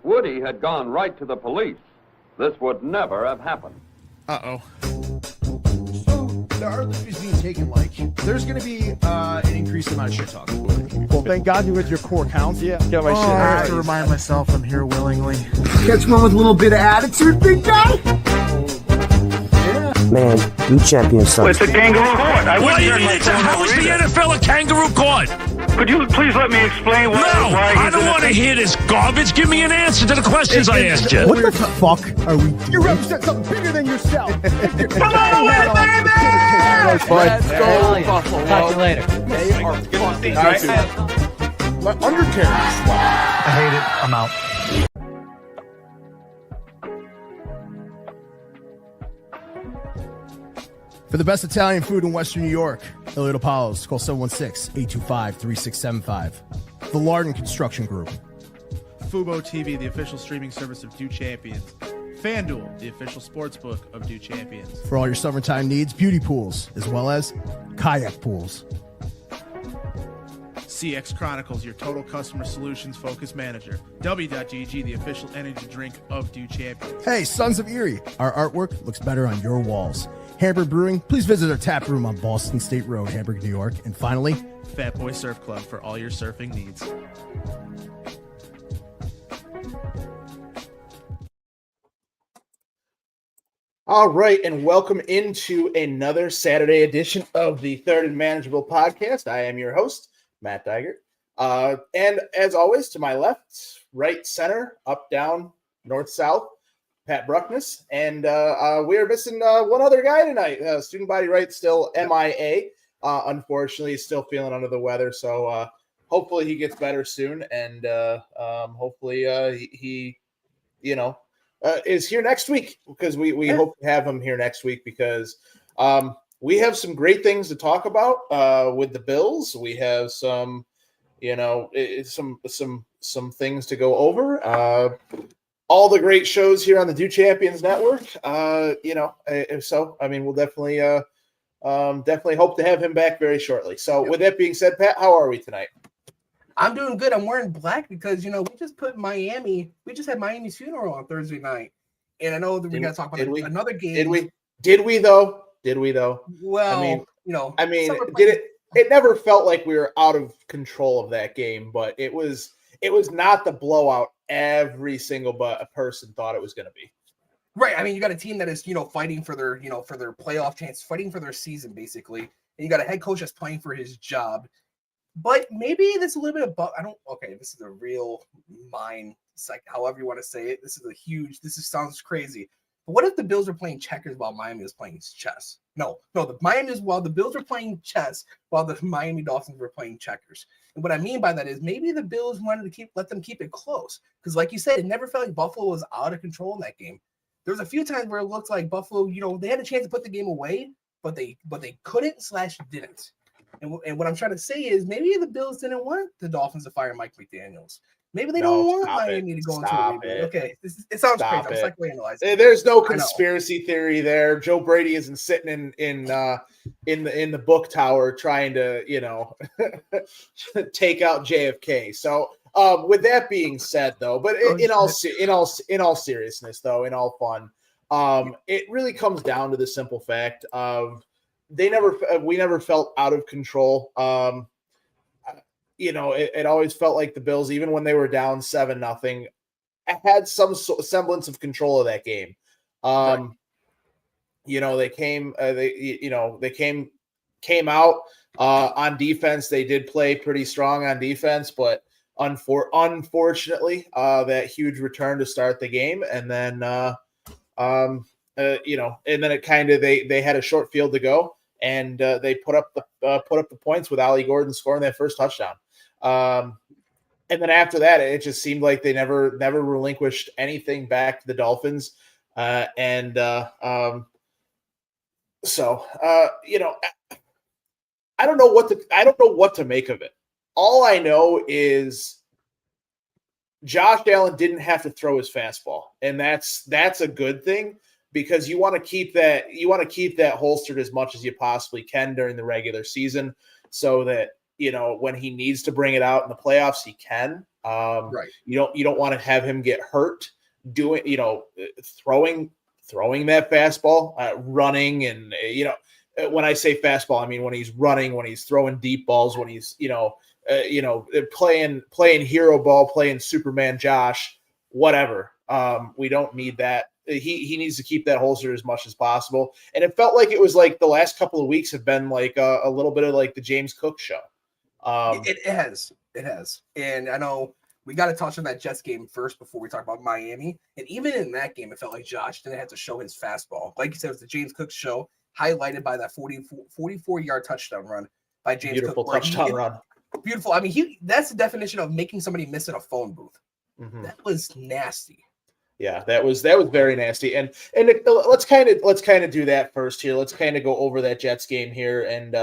Woody had gone right to the police, this would never have happened. Uh-oh. So, there are liberties being taken, like, there's going to be an increased amount of shit talk. Well, thank God you're with your core counsel. Yeah, get my shit. I have to remind myself I'm here willingly. Catch one with a little bit of attitude, big guy? Man, you champion son. It's a kangaroo court. What do you mean? How is the NFL a kangaroo court? Could you please let me explain why? No, I don't want to hear this garbage. Give me an answer to the questions I asked you. What the fuck are we? You represent something bigger than yourself. Come on away, baby! Let's go, Buffalo. Talk to you later. They are fucking My undercarriage. I hate it. I'm out. For the best Italian food in Western New York, Elliot Apollo's, call 716-825-3675. The Lardon Construction Group. Fubo TV, the official streaming service of Do Champions. FanDuel, the official sportsbook of Do Champions. For all your summertime needs, beauty pools, as well as kayak pools. CX Chronicles, your total customer solutions focused manager. W.GG, the official energy drink of Do Champions. Hey, Sons of Erie, our artwork looks better on your walls. Hamburg Brewing, please visit our tap room on Boston State Road, Hamburg, New York. And finally, Fat Boy Surf Club for all your surfing needs. All right, and welcome into another Saturday edition of the Third and Manageable podcast. I am your host, Matt Diegert. And as always, to my left, right, center, up, down, north, south, Pat Bruknis. And we are missing one other guy tonight. Student body right, still MIA. Unfortunately, he's still feeling under the weather. So hopefully he gets better soon. And hopefully he is here next week, because we hope to have him here next week, because we have some great things to talk about with the Bills. We have some things to go over. All the great shows here on the Do Champions Network. So I mean, we'll definitely hope to have him back very shortly. So with that being said, Pat, how are we tonight? I'm doing good. I'm wearing black because, we just had Miami's funeral on Thursday night. And I know that we're going to talk about another game. Did we though? Well, it never felt like we were out of control of that game, but it was not the blowout every single person thought it was going to be. Right. I mean, you got a team that is, fighting for their playoff chance, fighting for their season, basically. And you got a head coach that's playing for his job. But maybe there's a little bit of this is a real mind, however you want to say it. This sounds crazy. But what if the Bills are playing checkers while Miami is playing chess? No, the Bills are playing chess while the Miami Dolphins were playing checkers. And what I mean by that is maybe the Bills wanted to let them keep it close. Because like you said, it never felt like Buffalo was out of control in that game. There was a few times where it looked like Buffalo, they had a chance to put the game away, but they couldn't/didn't. And what I'm trying to say is maybe the Bills didn't want the Dolphins to fire Mike McDaniels. Maybe they don't want Miami to go into a rebuild. Okay, it sounds crazy. I'm psychoanalyzing. There's no conspiracy theory there. Joe Brady isn't sitting in the book tower trying to take out JFK. So with that being said, though, but in all seriousness, though, in all fun, it really comes down to the simple fact of we never felt out of control. It always felt like the Bills, even when they were down 7-0, had some semblance of control of that game. Right. They came out on defense. They did play pretty strong on defense, but unfortunately, that huge return to start the game, and then and then it kind of they had a short field to go, and they put up the points with Ali Gordon scoring that first touchdown. And then after that, it just seemed like they never relinquished anything back to the Dolphins. So I don't know what to make of it. All I know is Josh Allen didn't have to throw his fastball, and that's a good thing, because you want to keep that holstered as much as you possibly can during the regular season, so that when he needs to bring it out in the playoffs, he can. Right. You don't want to have him get hurt doing, throwing that fastball, running, and when I say fastball, I mean when he's running, when he's throwing deep balls, when he's playing hero ball, playing Superman Josh, whatever. We don't need that. He needs to keep that holster as much as possible. And it felt like it was like the last couple of weeks have been like a little bit of like the James Cook show. It has. And I know we got to touch on that Jets game first before we talk about Miami. And even in that game, it felt like Josh didn't have to show his fastball. Like you said, it was the James Cook show, highlighted by that 44-yard touchdown run by James Beautiful Cook. touchdown run. Beautiful. I mean, that's the definition of making somebody miss in a phone booth. Mm-hmm. That was nasty. Yeah, that was very nasty. And let's kind of do that first here. Let's kind of go over that Jets game here. And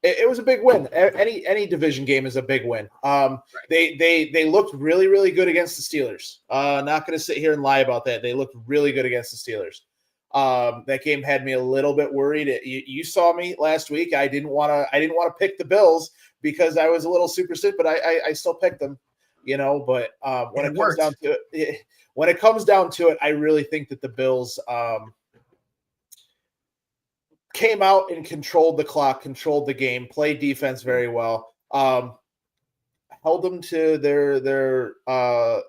it was a big win. Any division game is a big win. Right. They looked really, really good against the Steelers. Not going to sit here and lie about that. They looked really good against the Steelers. That game had me a little bit worried. You saw me last week. I didn't want to pick the Bills because I was a little superstitious, but I still picked them. But when it comes down to it, I really think that the Bills came out and controlled the clock, controlled the game, played defense very well, held them to their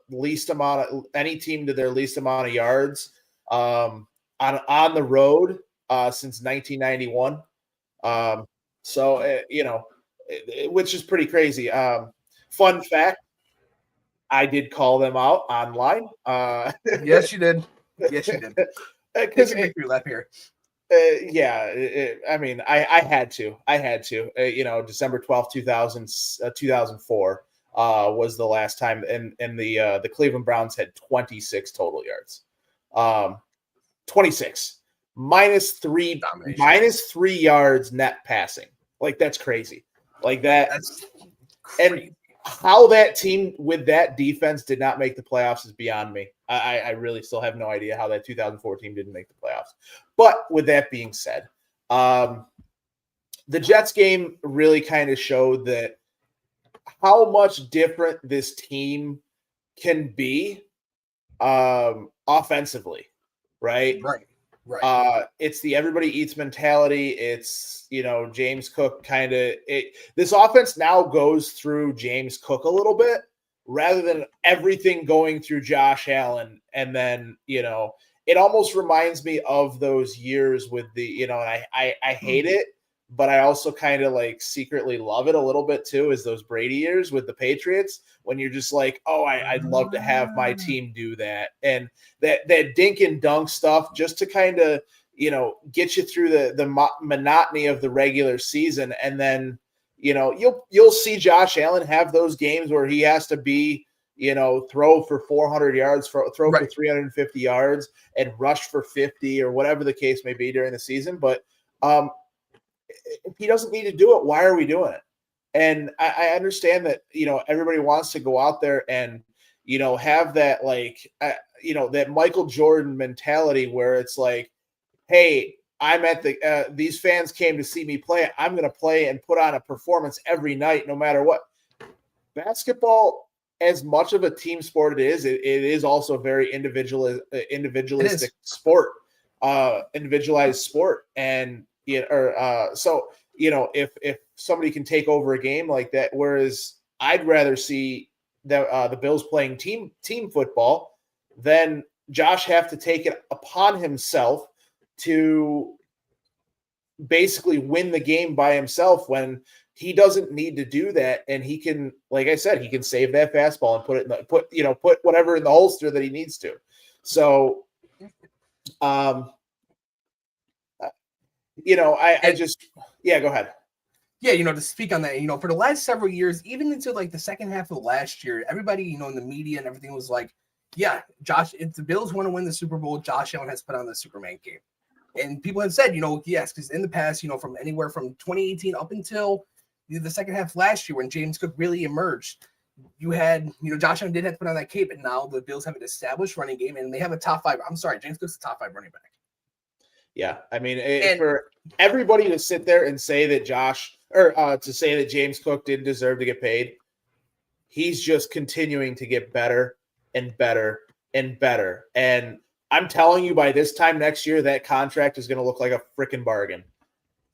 least amount of any team to their least amount of yards on the road since 1991. Which is pretty crazy. Fun fact. I did call them out online. Yes, you did. Because make me laugh here. I mean, I had to. December 12th, 2004 was the last time, and the Cleveland Browns had 26 total yards. 26 minus 3 yards net passing. Like that's crazy. Like that. That's crazy. And how that team with that defense did not make the playoffs is beyond me. I really still have no idea how that 2004 team didn't make the playoffs. But with that being said, the Jets game really kind of showed that how much different this team can be offensively, right? Right. It's the everybody eats mentality. It's, James Cook this offense now goes through James Cook a little bit rather than everything going through Josh Allen. And then, it almost reminds me of those years with the, and I hate it, but I also kind of like secretly love it a little bit too, is those Brady years with the Patriots when you're just like, oh, I'd love to have my team do that. And that dink and dunk stuff just to kind of, get you through the monotony of the regular season. And then, you'll see Josh Allen have those games where he has to be, throw for 400 yards, throw for 350 yards and rush for 50 or whatever the case may be during the season. But if he doesn't need to do it, why are we doing it? And I understand that, everybody wants to go out there and, have that that Michael Jordan mentality where it's like, hey, I'm at these fans came to see me play. I'm going to play and put on a performance every night, no matter what. Basketball, as much of a team sport it is also a very individualistic sport, individualized sport. And, if somebody can take over a game like that, whereas I'd rather see the Bills playing team football than Josh have to take it upon himself to basically win the game by himself when he doesn't need to do that. And he can, like I said, he can save that fastball and put whatever in the holster that he needs to. So, I just, go ahead. Yeah, to speak on that, for the last several years, even into like the second half of last year, everybody, in the media and everything was like, yeah, Josh, if the Bills want to win the Super Bowl, Josh Allen has put on the Superman game. And people have said, yes, because in the past, from anywhere from 2018 up until the second half last year when James Cook really emerged, you had, Josh Allen did have to put on that cape, and now the Bills have an established running game, and they have a top 5. I'm sorry, James Cook's a top 5 running back. Yeah. I mean, And- for everybody to sit there and say that to say that James Cook didn't deserve to get paid, he's just continuing to get better and better and better. And I'm telling you, by this time next year, that contract is going to look like a freaking bargain.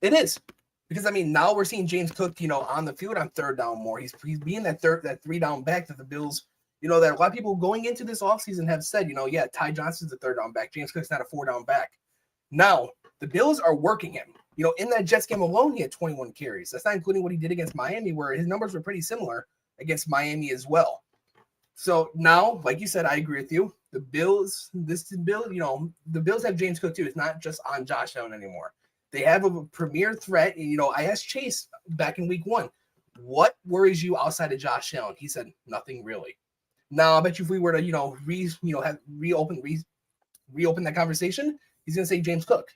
It is. Because, I mean, now we're seeing James Cook, on the field on third down more. He's being that 3-down back that the Bills, that a lot of people going into this offseason have said, Ty Johnson's the third down back. James Cook's not a 4-down back. Now, the Bills are working him. In that Jets game alone, he had 21 carries. That's not including what he did against Miami, where his numbers were pretty similar against Miami as well. So now, like you said, I agree with you. The Bills have James Cook too. It's not just on Josh Allen anymore. They have a premier threat. And, I asked Chase back in week 1, what worries you outside of Josh Allen? He said, nothing really. Now, I bet you if we were to, reopen that conversation, he's going to say James Cook.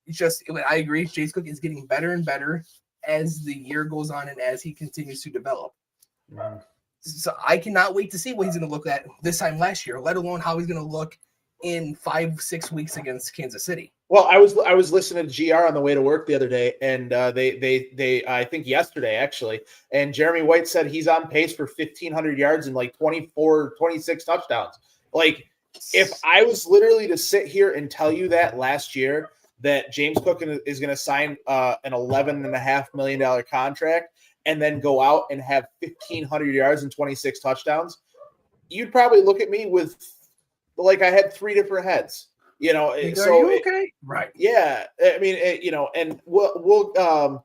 It's just, I agree. James Cook is getting better and better as the year goes on and as he continues to develop. Mm-hmm. So I cannot wait to see what he's going to look at this time last year, let alone how he's going to look in 5-6 weeks against Kansas City. Well, I was listening to GR on the way to work the other day, and they I think yesterday actually, and Jeremy White said he's on pace for 1,500 yards and like 26 touchdowns. Like, if I was literally to sit here and tell you that last year that James Cook is going to sign an $11.5 million contract and then go out and have 1,500 yards and 26 touchdowns, you'd probably look at me with like I had 3 different heads. Are you okay? Right. Yeah. I mean, and we'll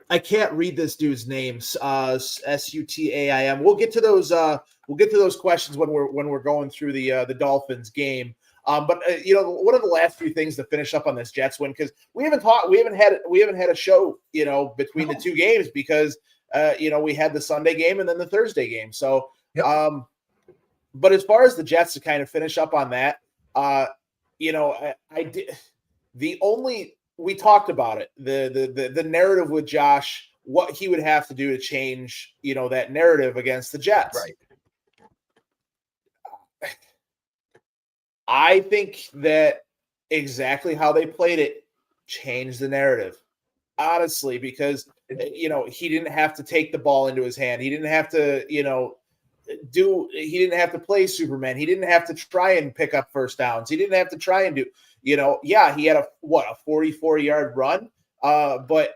I can't read this dude's names. Sutaim. We'll get to those. We'll get to those questions when we're going through the Dolphins game. But one of the last few things to finish up on this Jets win, because we haven't had a show, between the two games because we had the Sunday game and then the Thursday game. So, yep. But as far as the Jets to kind of finish up on that, I did. We talked about it. The narrative with Josh, what he would have to do to change, that narrative against the Jets. Right. I think that exactly how they played it changed the narrative, honestly, because he didn't have to take the ball into his hand. He didn't have to, he didn't have to play Superman. He didn't have to try and pick up first downs. He didn't have to try and do, he had a 44-yard run. But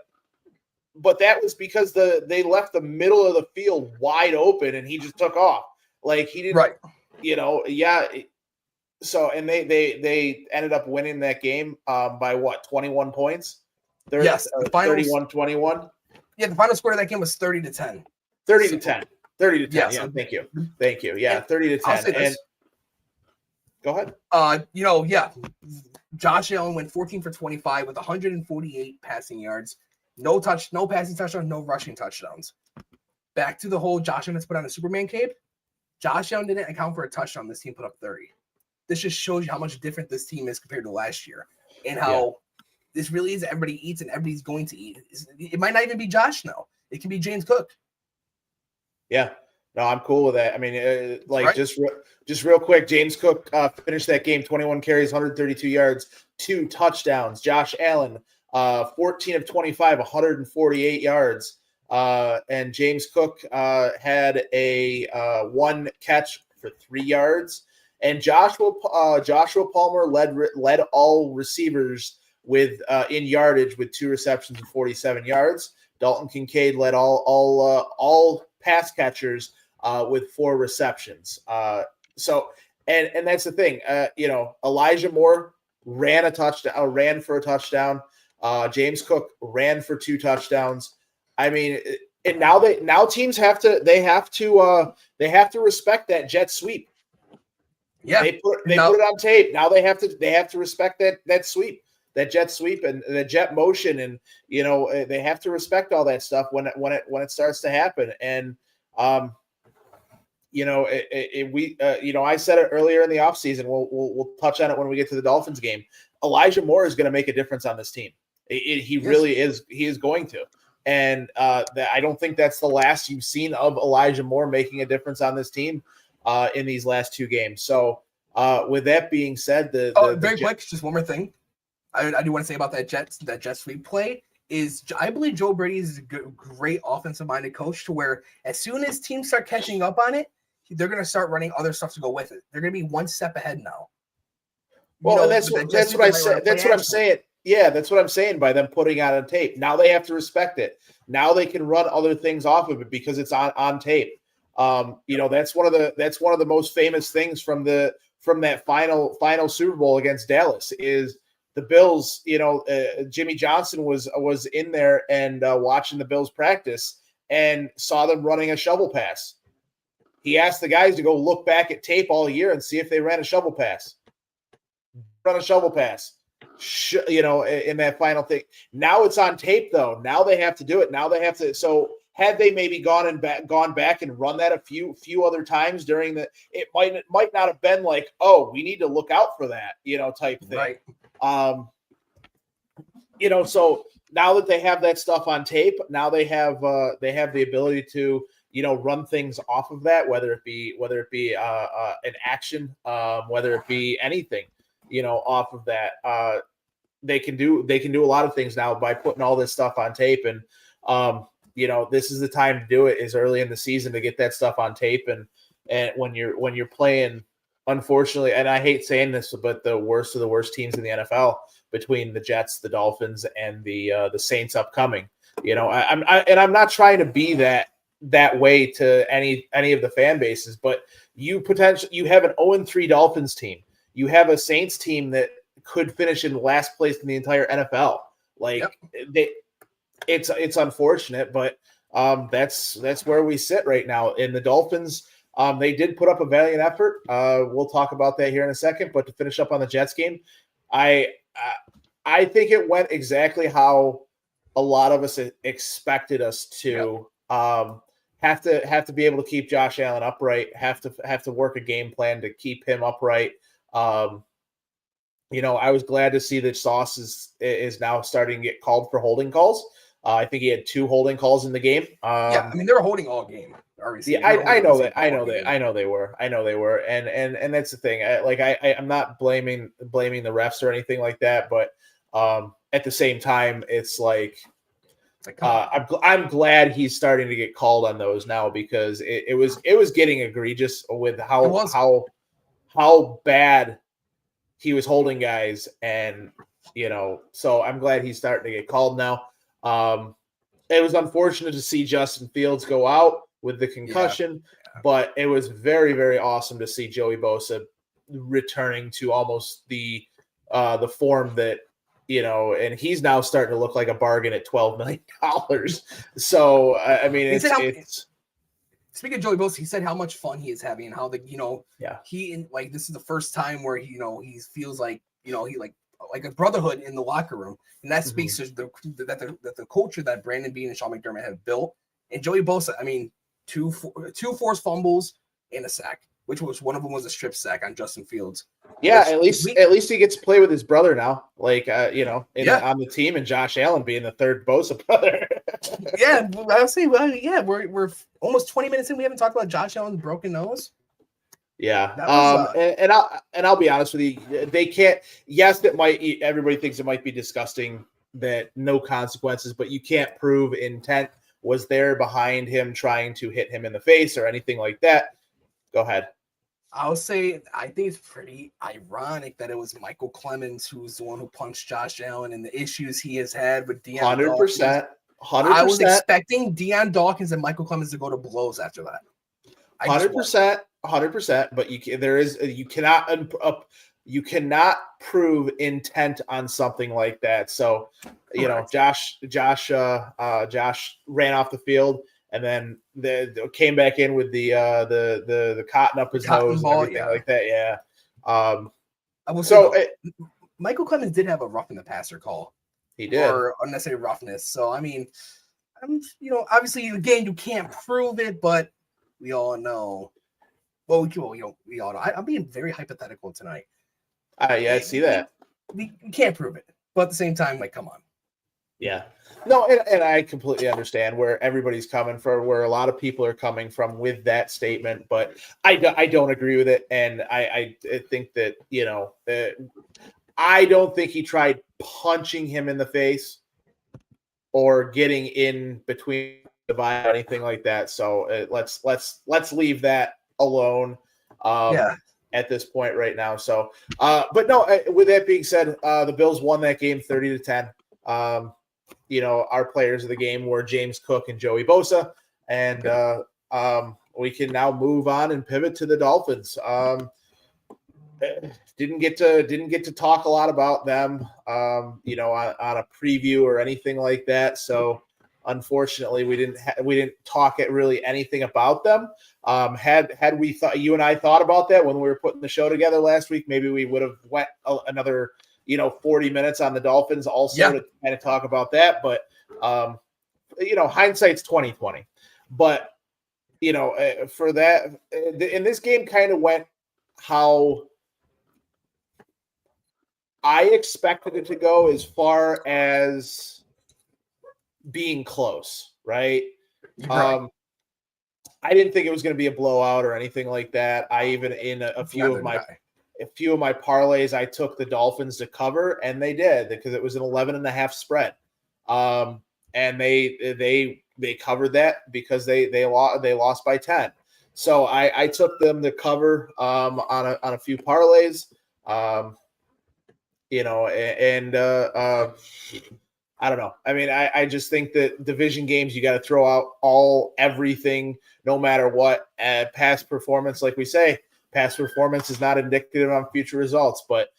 that was because they left the middle of the field wide open and he just took off. Like he didn't, right. So, and they ended up winning that game by 21 points? Yes. The finals, 31-21? Yeah, the final score of that game was 30-10. 30-10. 30-10. Yeah, Yeah, thank you. Yeah, 30-10. And go ahead. Josh Allen went 14 for 25 with 148 passing yards. No passing touchdowns, no rushing touchdowns. Back to the whole Josh Allen has put on a Superman cape. Josh Allen didn't account for a touchdown. This team put up 30. This just shows you how much different this team is compared to last year and how this really is everybody eats and everybody's going to eat. It might not even be Josh now. It can be James Cook. Yeah. No, I'm cool with that. I mean, Right. just real quick, James Cook finished that game, 21 carries, 132 yards, 2 touchdowns. Josh Allen, 14 of 25, 148 yards. And James Cook had a 1 catch for 3 yards. And Joshua Palmer led all receivers with in yardage with 2 receptions and 47 yards. Dalton Kincaid led all pass catchers with 4 receptions. So that's the thing. Elijah Moore ran for a touchdown. James Cook ran for 2 touchdowns. I mean, and now teams have to respect that jet sweep. Yeah, they put it on tape. Now they have to respect that sweep, that jet sweep, and the jet motion, and they have to respect all that stuff when it starts to happen. And I said it earlier in the offseason. We'll touch on it when we get to the Dolphins game. Elijah Moore is going to make a difference on this team. He really is. He is going to. And I don't think that's the last you've seen of Elijah Moore making a difference on this team in these last 2 games. So with that being said, quick, just one more thing. I do want to say about that jet sweep play is I believe Joe Brady is a great offensive-minded coach to where as soon as teams start catching up on it, they're going to start running other stuff to go with it. They're going to be one step ahead now. Well, and that's what I said. That's what I'm saying. Yeah, that's what I'm saying by them putting it on tape. Now they have to respect it. Now they can run other things off of it because it's on tape. That's one of the most famous things from that final Super Bowl against Dallas is the Bills. Jimmy Johnson was in there and watching the Bills practice and saw them running a shovel pass. He asked the guys to go look back at tape all year and see if they ran a shovel pass. Run a shovel pass, in that final thing. Now it's on tape, though. Now they have to do it. Now they have to. So had they maybe gone back and run that a few other times during the, it might not have been like, oh, we need to look out for that, type thing. Right. So now that they have that stuff on tape, now they have the ability to run things off of that, whether it be an action, whether it be anything, off of that. They can do a lot of things now by putting all this stuff on tape. And, this is the time to do it is early in the season to get that stuff on tape. And when you're playing, unfortunately, and I hate saying this, but the worst of the worst teams in the NFL between the Jets, the Dolphins, and the Saints upcoming, I'm not trying to be that way to any of the fan bases, but you have an 0-3 Dolphins team. You have a Saints team that could finish in last place in the entire NFL. It's unfortunate, but that's where we sit right now. In the Dolphins, they did put up a valiant effort. We'll talk about that here in a second. But to finish up on the Jets game, I think it went exactly how a lot of us expected us to. Have to be able to keep Josh Allen upright. Have to work a game plan to keep him upright. I was glad to see that Sauce is now starting to get called for holding calls. I think he had 2 holding calls in the game. They were holding all game. Yeah, I know they were. And that's the thing. I'm not blaming the refs or anything like that, but at the same time, it's like I'm glad he's starting to get called on those now because it was getting egregious with how bad he was holding guys, and so I'm glad he's starting to get called now. It was unfortunate to see Justin Fields go out with the concussion, but it was very, very awesome to see Joey Bosa returning to almost the form that, and he's now starting to look like a bargain at $12 million. So, I mean, speaking of Joey Bosa, he said how much fun he is having and how this is the first time where he feels like, he like a brotherhood in the locker room. And that speaks to the culture that Brandon Beane and Sean McDermott have built. And Joey Bosa, I mean, two forced fumbles and a sack, which was one of them was a strip sack on Justin Fields. Yeah, at least he gets to play with his brother now, on the team, and Josh Allen being the third Bosa brother. Yeah, I'll say, we're almost 20 minutes in. We haven't talked about Josh Allen's broken nose. Yeah, I'll be honest with you, they can't. Yes, everybody thinks it might be disgusting that no consequences, but you can't prove intent was there behind him trying to hit him in the face or anything like that. Go ahead. I'll say I think it's pretty ironic that it was Michael Clemens who's the one who punched Josh Allen and the issues he has had with Deion. 100%. I was expecting Deion Dawkins and Michael Clemens to go to blows after that. 100%. But you cannot prove intent on something like that. So, Josh ran off the field and then came back in with the cotton up his nose and everything like that. Yeah. Michael Clemens did have a rough in the passer call. He did. Or unnecessary roughness. So, I mean, obviously, again, you can't prove it, but we all know. Well, we all know. I'm being very hypothetical tonight. I see that. We can't prove it, but at the same time, come on. Yeah. No, and I completely understand where everybody's coming from, where a lot of people are coming from with that statement, but I don't agree with it, and I think that I don't think he tried punching him in the face or getting in between the vibe or anything like that. So let's leave that alone. At this point right now. So, but no, with that being said, the Bills won that game 30-10. Our players of the game were James Cook and Joey Bosa, and we can now move on and pivot to the Dolphins. Didn't get to talk a lot about them, on a preview or anything like that. So unfortunately, we didn't talk at really anything about them. Had we thought, you and I thought about that when we were putting the show together last week, maybe we would have went another 40 minutes on the Dolphins also to kind of talk about that. But hindsight's 20/20. But for that, and this game kind of went how I expected it to go, as far as being close, right? I didn't think it was going to be a blowout or anything like that. I even in a few of my parlays, I took the Dolphins to cover, and they did, because it was an 11.5 spread. And they covered that because they lost by 10. So I took them to cover on a few parlays. I don't know. I mean, I just think that division games, you got to throw out everything, no matter what. Past performance, like we say, past performance is not indicative on future results, but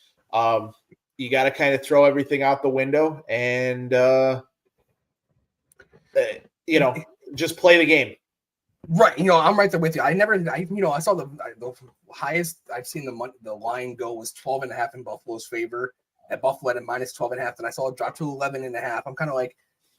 you got to kind of throw everything out the window and, just play the game. Right. I'm right there with you. I saw the highest I've seen the line go was 12.5 in Buffalo's favor. At Buffalo at -12.5, and I saw it drop to 11.5. I'm kind of like,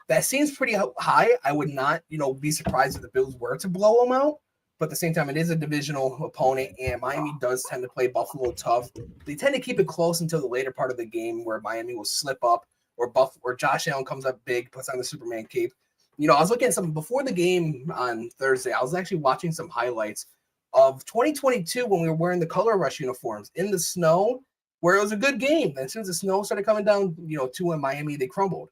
that seems pretty high. I would not, be surprised if the Bills were to blow them out. But at the same time, it is a divisional opponent, and Miami does tend to play Buffalo tough. They tend to keep it close until the later part of the game, where Miami will slip up, or Josh Allen comes up big, puts on the Superman cape. I was looking at some before the game on Thursday. I was actually watching some highlights of 2022 when we were wearing the Color Rush uniforms in the snow, where it was a good game. And as soon as the snow started coming down, to in Miami, they crumbled.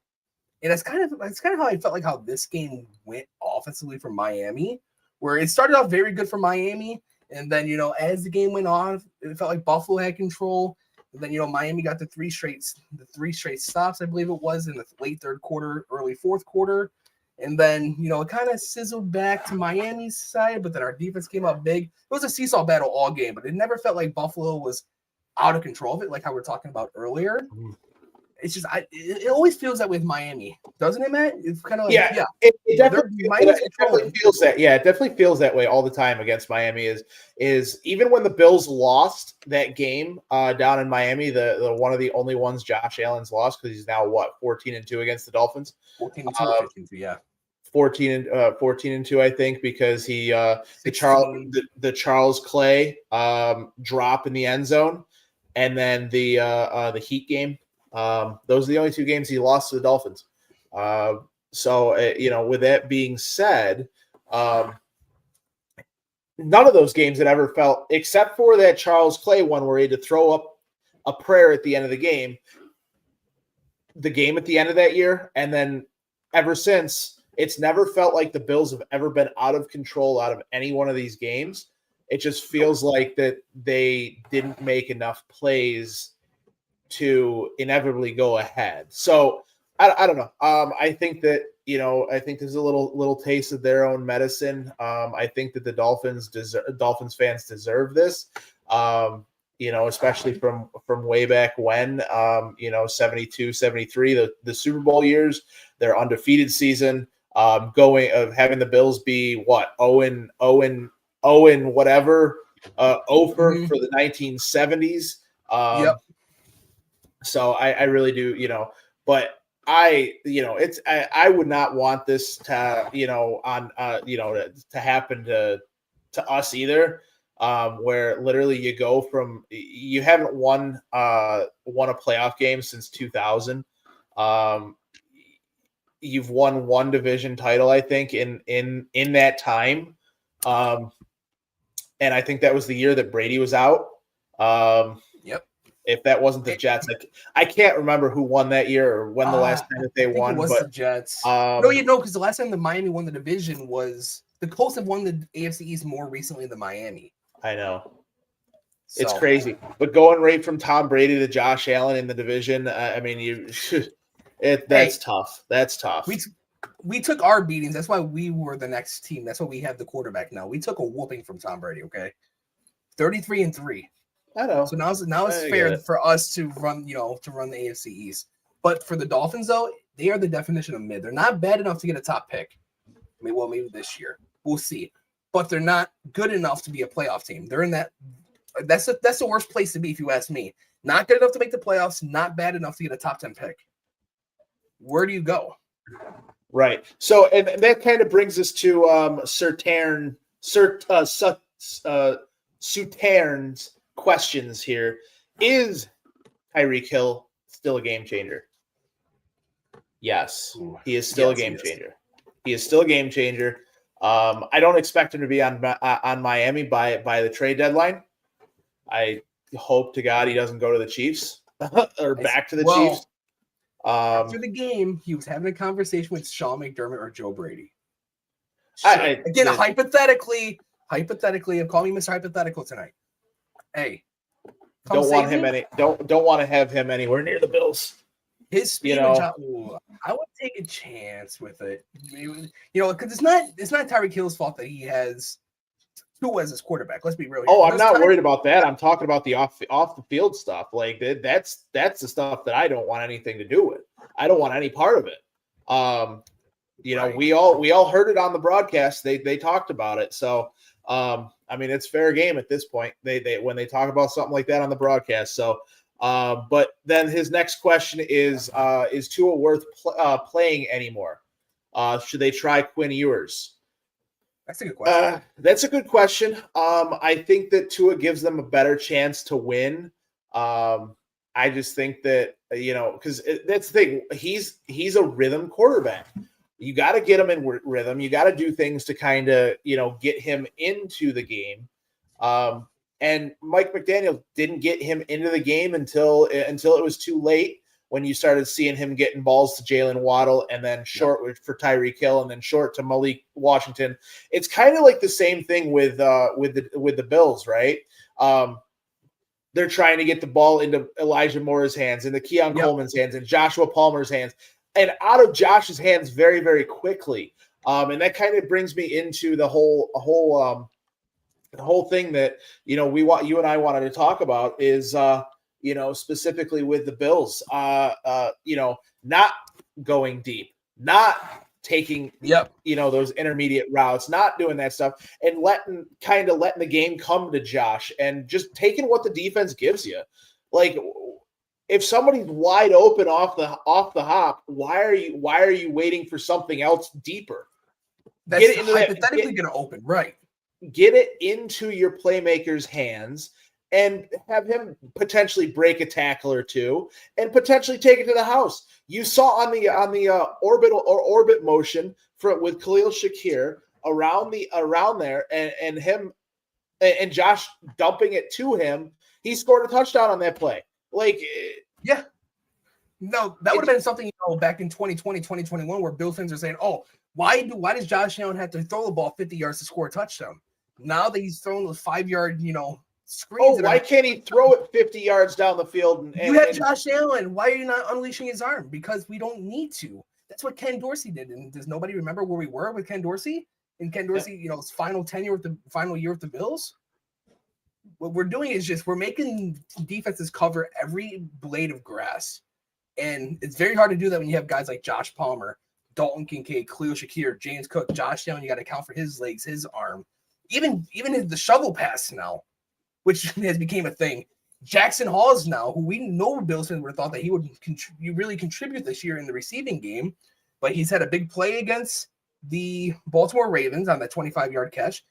And that's kind of how I felt like how this game went offensively for Miami, where it started off very good for Miami. And then, as the game went on, it felt like Buffalo had control. And then, Miami got the three straight stops, I believe it was, in the late third quarter, early fourth quarter. And then, it kind of sizzled back to Miami's side, but then our defense came up big. It was a seesaw battle all game, but it never felt like Buffalo was out of control of it, like how we were talking about earlier. It's just, it always feels that with Miami, doesn't it, Matt? It's kind of like, it definitely feels that. Yeah, it definitely feels that way all the time against Miami. Is even when the Bills lost that game down in Miami, the one of the only ones Josh Allen's lost, because he's now 14-2 against the Dolphins. 14-2 or 15-2, yeah. 14-2, I think, because he the Charles Clay drop in the end zone, and then the Heat game. Those are the only two games he lost to the Dolphins. So with that being said, none of those games had ever felt, except for that Charles Clay one where he had to throw up a prayer at the end of the game at the end of that year, and then ever since, it's never felt like the Bills have ever been out of control out of any one of these games. It just feels like that they didn't make enough plays to inevitably go ahead. So I don't know. I think that, I think there's a little taste of their own medicine. I think that the Dolphins fans deserve this. Especially from way back when, 72, 73, the Super Bowl years, their undefeated season, having the Bills be 0 whatever, over for the 1970s. Yep. So I really do, but I would not want this to, to happen to us either. Where literally you go from, you haven't won a playoff game since 2000. You've won one division title, I think, in that time. And I think that was the year that Brady was out. Yep. If that wasn't the Jets, I can't remember who won that year or when the last time that they won. It was the Jets. Because the last time the Miami won the division was the Colts have won the AFC East more recently than Miami. I know. It's crazy. But going right from Tom Brady to Josh Allen in the division, that's tough. That's tough. We took our beatings. That's why we were the next team. That's why we have the quarterback now. We took a whooping from Tom Brady, okay? 33-3. I know. So now it's fair for us to run, to run the AFC East. But for the Dolphins, though, they are the definition of mid. They're not bad enough to get a top pick. Maybe this year. We'll see. But they're not good enough to be a playoff team. They're in that. That's the worst place to be, if you ask me. Not good enough to make the playoffs. Not bad enough to get a top 10 pick. Where do you go? Right. So, and that kind of brings us to Sutern's questions here. Is Tyreek Hill still a game changer? Yes, he is still a game changer. He is still a game changer. I don't expect him to be on Miami by the trade deadline. I hope to God he doesn't go to the Chiefs or back to the Chiefs. After the game, he was having a conversation with Sean McDermott or Joe Brady. Hypothetically, I'm calling you Mr. Hypothetical tonight. Hey, don't want to have him anywhere near the Bills. His speed, I would take a chance with it. Because it's not Tyreek Hill's fault that he has Tua as his quarterback. Let's be real. I'm not worried about that. I'm talking about the off the field stuff. Like that's the stuff that I don't want anything to do with. I don't want any part of it. Right. we all heard it on the broadcast. They talked about it. So it's fair game at this point. They when they talk about something like that on the broadcast. So. But then his next question is Tua worth playing anymore? Should they try Quinn Ewers? That's a good question. That's a good question. I think that Tua gives them a better chance to win. I just think that, because that's the thing. He's a rhythm quarterback. You got to get him in rhythm. You got to do things to kind of, get him into the game. And Mike McDaniel didn't get him into the game until it was too late, when you started seeing him getting balls to Jalen Waddle and then short for Tyreek Hill and then short to Malik Washington. It's kind of like the same thing with the Bills, right? They're trying to get the ball into Elijah Moore's hands, into Keon Coleman's hands, and Joshua Palmer's hands, and out of Josh's hands very, very quickly. And that kind of brings me into the whole thing that you and I wanted to talk about is specifically with the Bills, not going deep, not taking those intermediate routes, not doing that stuff, and letting the game come to Josh and just taking what the defense gives you. Like, if somebody's wide open off the hop, why are you waiting for something else deeper? That's hypothetically going to open, right? Get it into your playmaker's hands and have him potentially break a tackle or two and potentially take it to the house. You saw on the orbit motion with Khalil Shakir around there and him and Josh dumping it to him. He scored a touchdown on that play. Like, yeah. No, that would have been something, back in 2020, 2021, where Bill fans are saying, oh, why does Josh Allen have to throw the ball 50 yards to score a touchdown? Now that he's throwing those 5-yard, screens. Why can't he throw it 50 yards down the field? You have Josh Allen. Why are you not unleashing his arm? Because we don't need to. That's what Ken Dorsey did. And does nobody remember where we were with Ken Dorsey? And Ken Dorsey, his final year with the Bills. What we're doing is we're making defenses cover every blade of grass. And it's very hard to do that when you have guys like Josh Palmer, Dalton Kincaid, Khalil Shakir, James Cook, Josh Allen. You got to account for his legs, his arm. Even the shovel pass now, which has became a thing. Jackson Hawes now, who we know Bills fans would have thought that he would really contribute this year in the receiving game, but he's had a big play against the Baltimore Ravens on that 25-yard catch.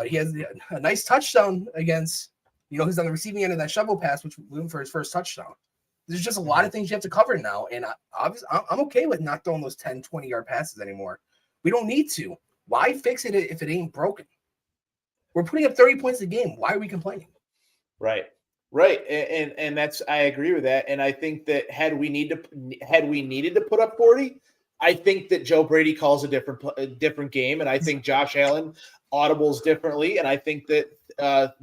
He has a nice touchdown against, he's on the receiving end of that shovel pass, which went for his first touchdown. There's just a lot of things you have to cover now, and I'm okay with not throwing those 10, 20-yard passes anymore. We don't need to. Why fix it if it ain't broken? We're putting up 30 points a game. Why are we complaining? Right. Right, and that's I agree with that, and I think that had we needed to put up 40, I think that Joe Brady calls a different game, and I think Josh Allen audibles differently, and I think that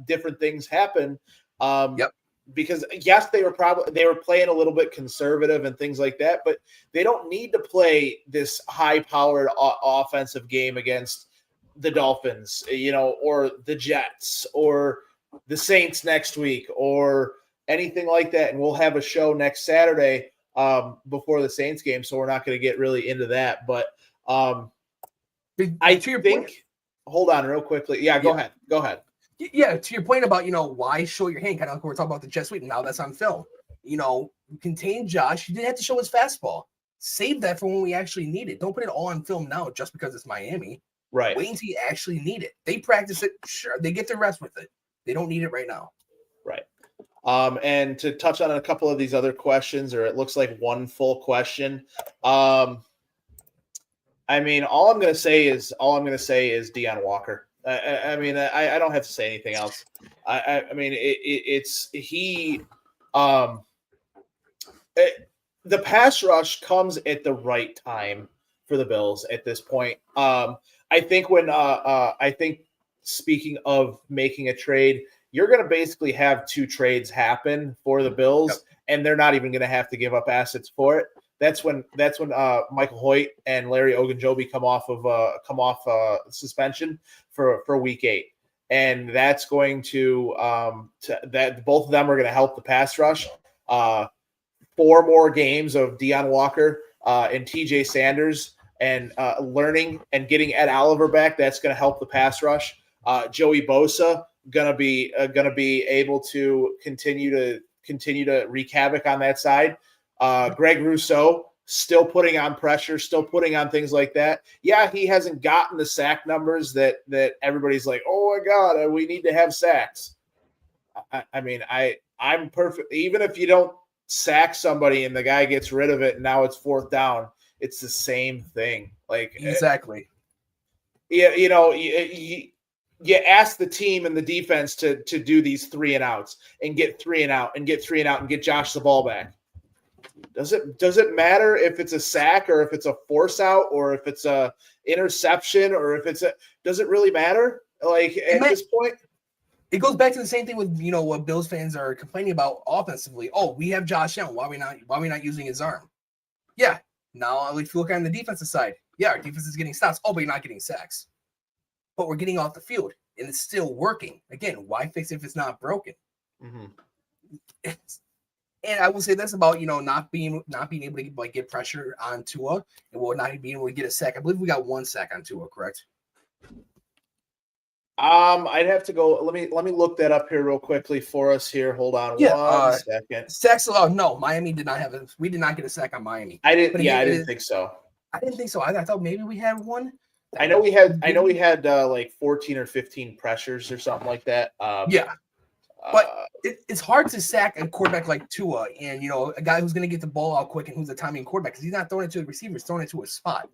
different things happen. Because yes, they were playing a little bit conservative and things like that, but they don't need to play this high-powered offensive game against the Dolphins, or the Jets, or the Saints next week, or anything like that. And we'll have a show next Saturday before the Saints game, so we're not going to get really into that. But I think – hold on real quickly. Yeah, go ahead. Yeah, to your point about, why show your hand, kind of like we're talking about the Jet Sweep. Now that's on film. Contain Josh. You didn't have to show his fastball. Save that for when we actually need it. Don't put it all on film now just because it's Miami. Right. Wait until you actually need it. They practice it. Sure, they get their rest with it. They don't need it right now. Right. And to touch on a couple of these other questions, or it looks like one full question. All I'm going to say is Deion Walker. I don't have to say anything else. The pass rush comes at the right time for the Bills at this point. I think speaking of making a trade, you're going to basically have two trades happen for the Bills, and they're not even going to have to give up assets for it. That's when Michael Hoyt and Larry Ogunjobi come off suspension for Week 8, and that's going to that both of them are going to help the pass rush. 4 more games of Deion Walker and TJ Sanders and learning and getting Ed Oliver back. That's going to help the pass rush. Joey Bosa gonna be able to continue to wreak havoc on that side. Greg Rousseau still putting on pressure, still putting on things like that. Yeah, he hasn't gotten the sack numbers that everybody's like, oh my God, we need to have sacks. I'm perfect. Even if you don't sack somebody and the guy gets rid of it and now it's 4th down, it's the same thing. Like exactly. Yeah, you ask the team and the defense to do these 3 and outs and get 3 and out and get 3 and out and get Josh the ball back. Does it matter if it's a sack or if it's a force out or if it's a interception or if does it really matter? Like at this point, it goes back to the same thing with what Bills fans are complaining about offensively. Oh, we have Josh Allen. Why are we not using his arm? Yeah. Now if you look on the defensive side, yeah, our defense is getting stops. Oh, but you're not getting sacks. But we're getting off the field and it's still working. Again, why fix it if it's not broken? Mm-hmm. And I will say this about not being able to get pressure on Tua and not being able to get a sack. I believe we got 1 sack on Tua, correct? I'd have to go. Let me look that up here real quickly for us here. Hold on 1 second. Sacks allowed. No, Miami did not have it. We did not get a sack on Miami. I didn't think so. I didn't think so. I thought maybe we had one. I know we had like 14 or 15 pressures or something like that. But it's hard to sack a quarterback like Tua and, a guy who's going to get the ball out quick and who's a timing quarterback because he's not throwing it to the receiver, he's throwing it to a spot.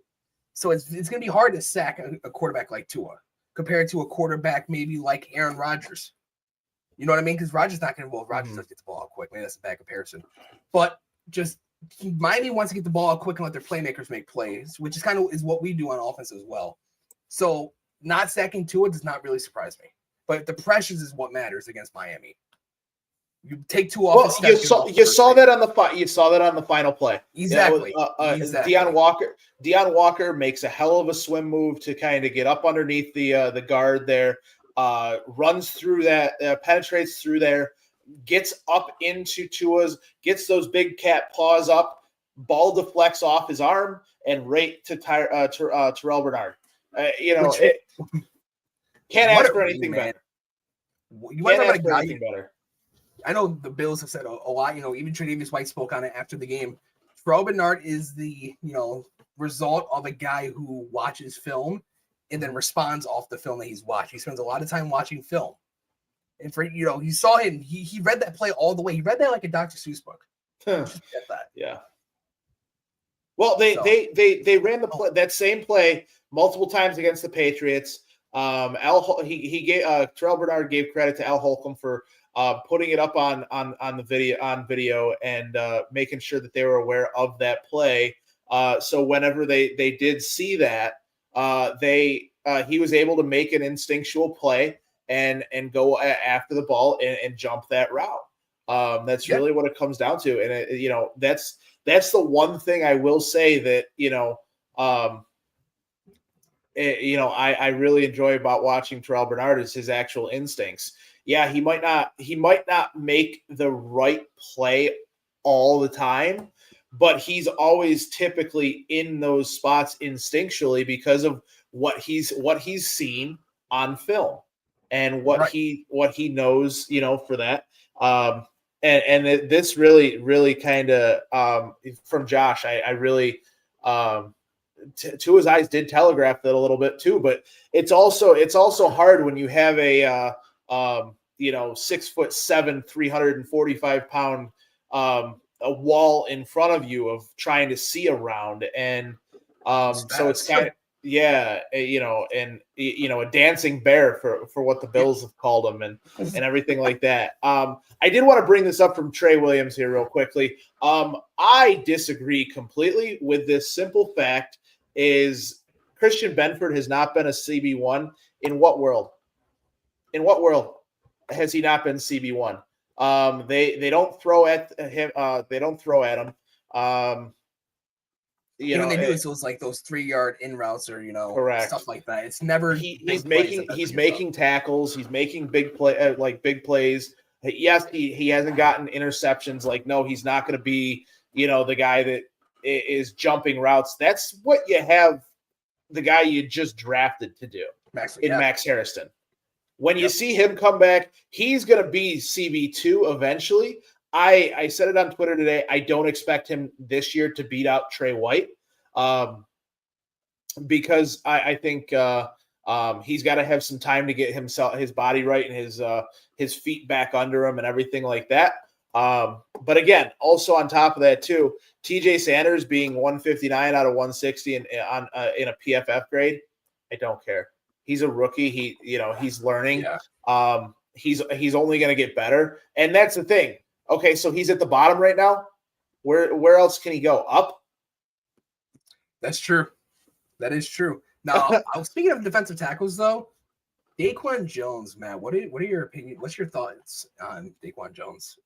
So it's going to be hard to sack a quarterback like Tua compared to a quarterback maybe like Aaron Rodgers. You know what I mean? Because Rodgers does get the ball out quick. Maybe that's a bad comparison. But just Miami wants to get the ball out quick and let their playmakers make plays, which is what we do on offense as well. So not sacking Tua does not really surprise me. But the pressures is what matters against Miami. You take 2 off. Well, you saw that on the final play. Exactly. Exactly. Deion Walker makes a hell of a swim move to kind of get up underneath the guard there. Runs through that, penetrates through there, gets up into Tua's, gets those big cat paws up, ball deflects off his arm and right to Terrell Bernard. Can't ask for anything better. I know the Bills have said a lot, even Tre'Davious White spoke on it after the game. Terrell Bernard is the, result of a guy who watches film and then responds off the film that he's watched. He spends a lot of time watching film. And for, you saw him, he read that play all the way. He read that like a Dr. Seuss book. Just get that. Yeah. Well, they ran that same play multiple times against the Patriots. Terrell Bernard gave credit to Al Holcomb for putting it up on the video and making sure that they were aware of that play. So whenever they did see that, he was able to make an instinctual play and go after the ball and jump that route. That's really what it comes down to. And that's the one thing I will say that, I really enjoy about watching Terrell Bernard is his actual instincts. Yeah, he might not make the right play all the time, but he's always typically in those spots instinctually because of what he's seen on film and what he knows, for that. This really kind of from Josh, I really to his eyes did telegraph that a little bit too, but it's also hard when you have a 6'7", 345-pound a wall in front of you of trying to see around. And so it's kind of, a dancing bear for what the Bills have called him and everything like that. I did want to bring this up from Trey Williams here real quickly. I disagree completely with this simple fact is Christian Benford has not been a CB1. In what world? In what world has he not been CB1? They don't throw at him. They don't throw at him. When they do it, so it's like those 3-yard in routes or correct. Stuff like that. It's never he's making tackles. He's making big plays. Yes, he hasn't gotten interceptions. No, he's not going to be the guy that is jumping routes. That's what you have the guy you just drafted to do Max Harrison. When you see him come back, he's going to be CB2 eventually. I said it on Twitter today. I don't expect him this year to beat out Trey White because I think he's got to have some time to get his body right and his feet back under him and everything like that. But again, also on top of that too, TJ Sanders being 159 out of 160 in a PFF grade, I don't care. He's a rookie. He's learning. Yeah. He's only going to get better, and that's the thing. Okay, so he's at the bottom right now. Where else can he go? Up? That's true. That is true. Now, speaking of defensive tackles, though, Daquan Jones, man, what are your opinion? What's your thoughts on Daquan Jones?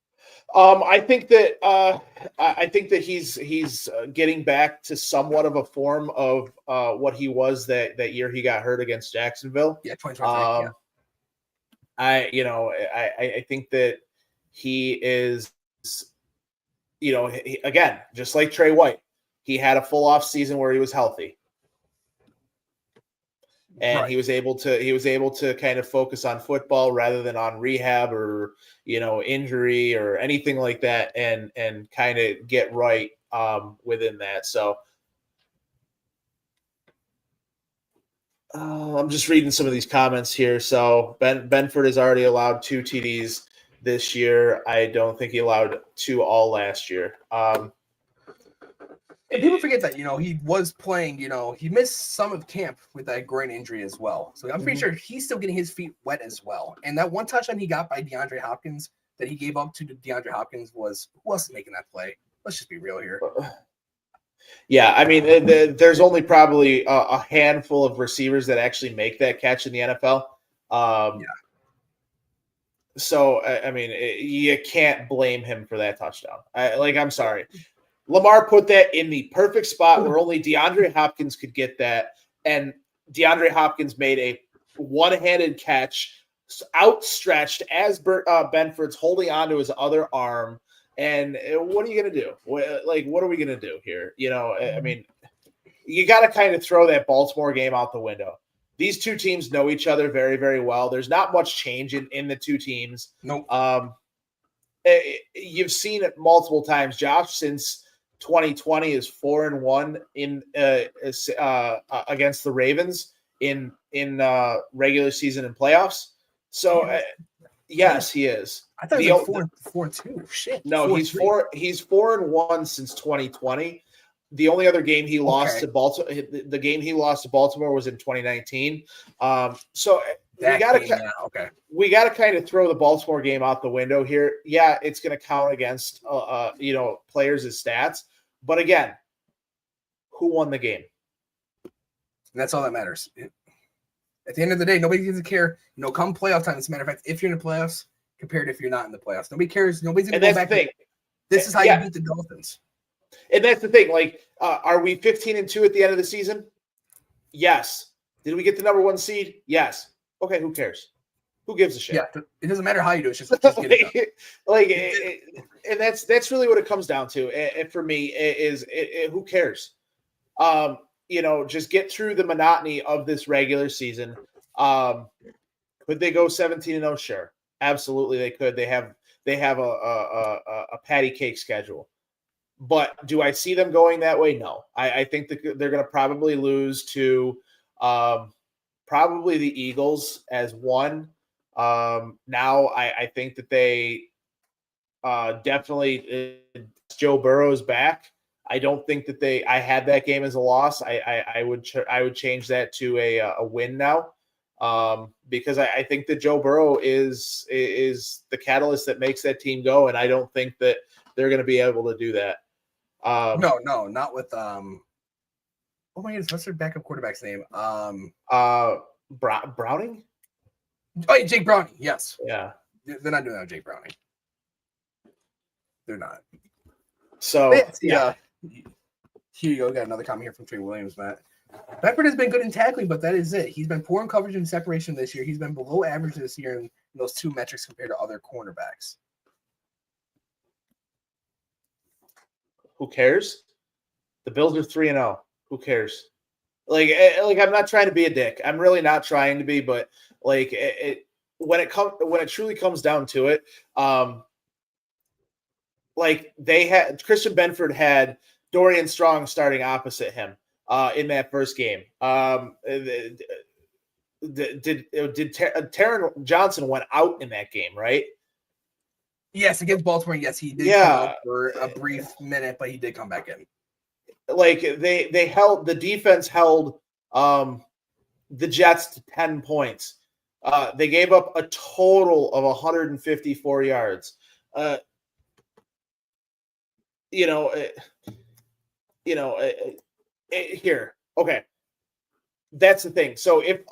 I think that he's getting back to somewhat of a form of what he was that year he got hurt against Jacksonville. Yeah, 2023. I think that he is, again, just like Trey White, he had a full off season where he was healthy. And he was able to kind of focus on football rather than on rehab or, injury or anything like that and kind of get right within that. So I'm just reading some of these comments here. So Benford has already allowed 2 TDs this year. I don't think he allowed 2 all last year. And people forget that, he was playing, he missed some of camp with that groin injury as well. So I'm pretty sure he's still getting his feet wet as well. And that one touchdown he got by DeAndre Hopkins that he gave up to DeAndre Hopkins was, who else is making that play? Let's just be real here. Yeah, I mean, there's only probably a handful of receivers that actually make that catch in the NFL. So, I mean, you can't blame him for that touchdown. I'm sorry. Lamar put that in the perfect spot where only DeAndre Hopkins could get that, and DeAndre Hopkins made a one-handed catch, outstretched as Benford's holding onto his other arm. And what are you going to do? What are we going to do here? I mean, you got to kind of throw that Baltimore game out the window. These two teams know each other very, very well. There's not much change in the two teams. Nope. You've seen it multiple times. Josh, since 2020 is 4-1 in against the Ravens in regular season and playoffs. So yes, he is. I thought he was 4-2. Shit. No, 4-3. He's 4-1 since 2020. The only other game he lost to Baltimore, the game he lost to Baltimore was in 2019. So That gotta game now. Okay. we got to kind of throw the Baltimore game out the window here. Yeah, it's going to count against players' stats, but again, who won the game? And that's all that matters. At the end of the day, nobody doesn't care. Come playoff time. As a matter of fact, if you're in the playoffs, compared to if you're not in the playoffs, nobody cares. Nobody's going to go back. This is how you beat the Dolphins. And that's the thing. Like, are we 15-2 at the end of the season? Yes. Did we get the number 1 seed? Yes. Okay, who cares? Who gives a shit? Yeah, it doesn't matter how you do it. It's just get it done. And that's really what it comes down to. And for me, is who cares? Just get through the monotony of this regular season. Could they go 17-0? Sure, absolutely they could. They have a patty cake schedule. But do I see them going that way? No. I think that they're going to probably lose to probably the Eagles as one. Now I think that they definitely Joe Burrow's back. I don't think that I had that game as a loss. I would change that to a win now, because I think that Joe Burrow is the catalyst that makes that team go, and I don't think that they're going to be able to do that. No, not with oh my goodness, what's their backup quarterback's name? Browning? Oh, yeah, Jake Browning. Yes. Yeah. They're not doing that with Jake Browning. They're not. So yeah. Here you go. Got another comment here from Trey Williams, Matt. Beckford has been good in tackling, but that is it. He's been poor in coverage and separation this year. He's been below average this year in those two metrics compared to other cornerbacks. Who cares? The Bills are 3-0. Who cares? Like I'm not trying to be a dick. I'm really not trying to be, but when it truly comes down to it, Christian Benford had Dorian Strong starting opposite him in that first game. Taron Johnson went out in that game, right? Yes, against Baltimore. Yes, he did come out for a brief minute, but he did come back in. Like the defense held the Jets to 10 points. They gave up a total of 154 yards. Here, okay. That's the thing. So if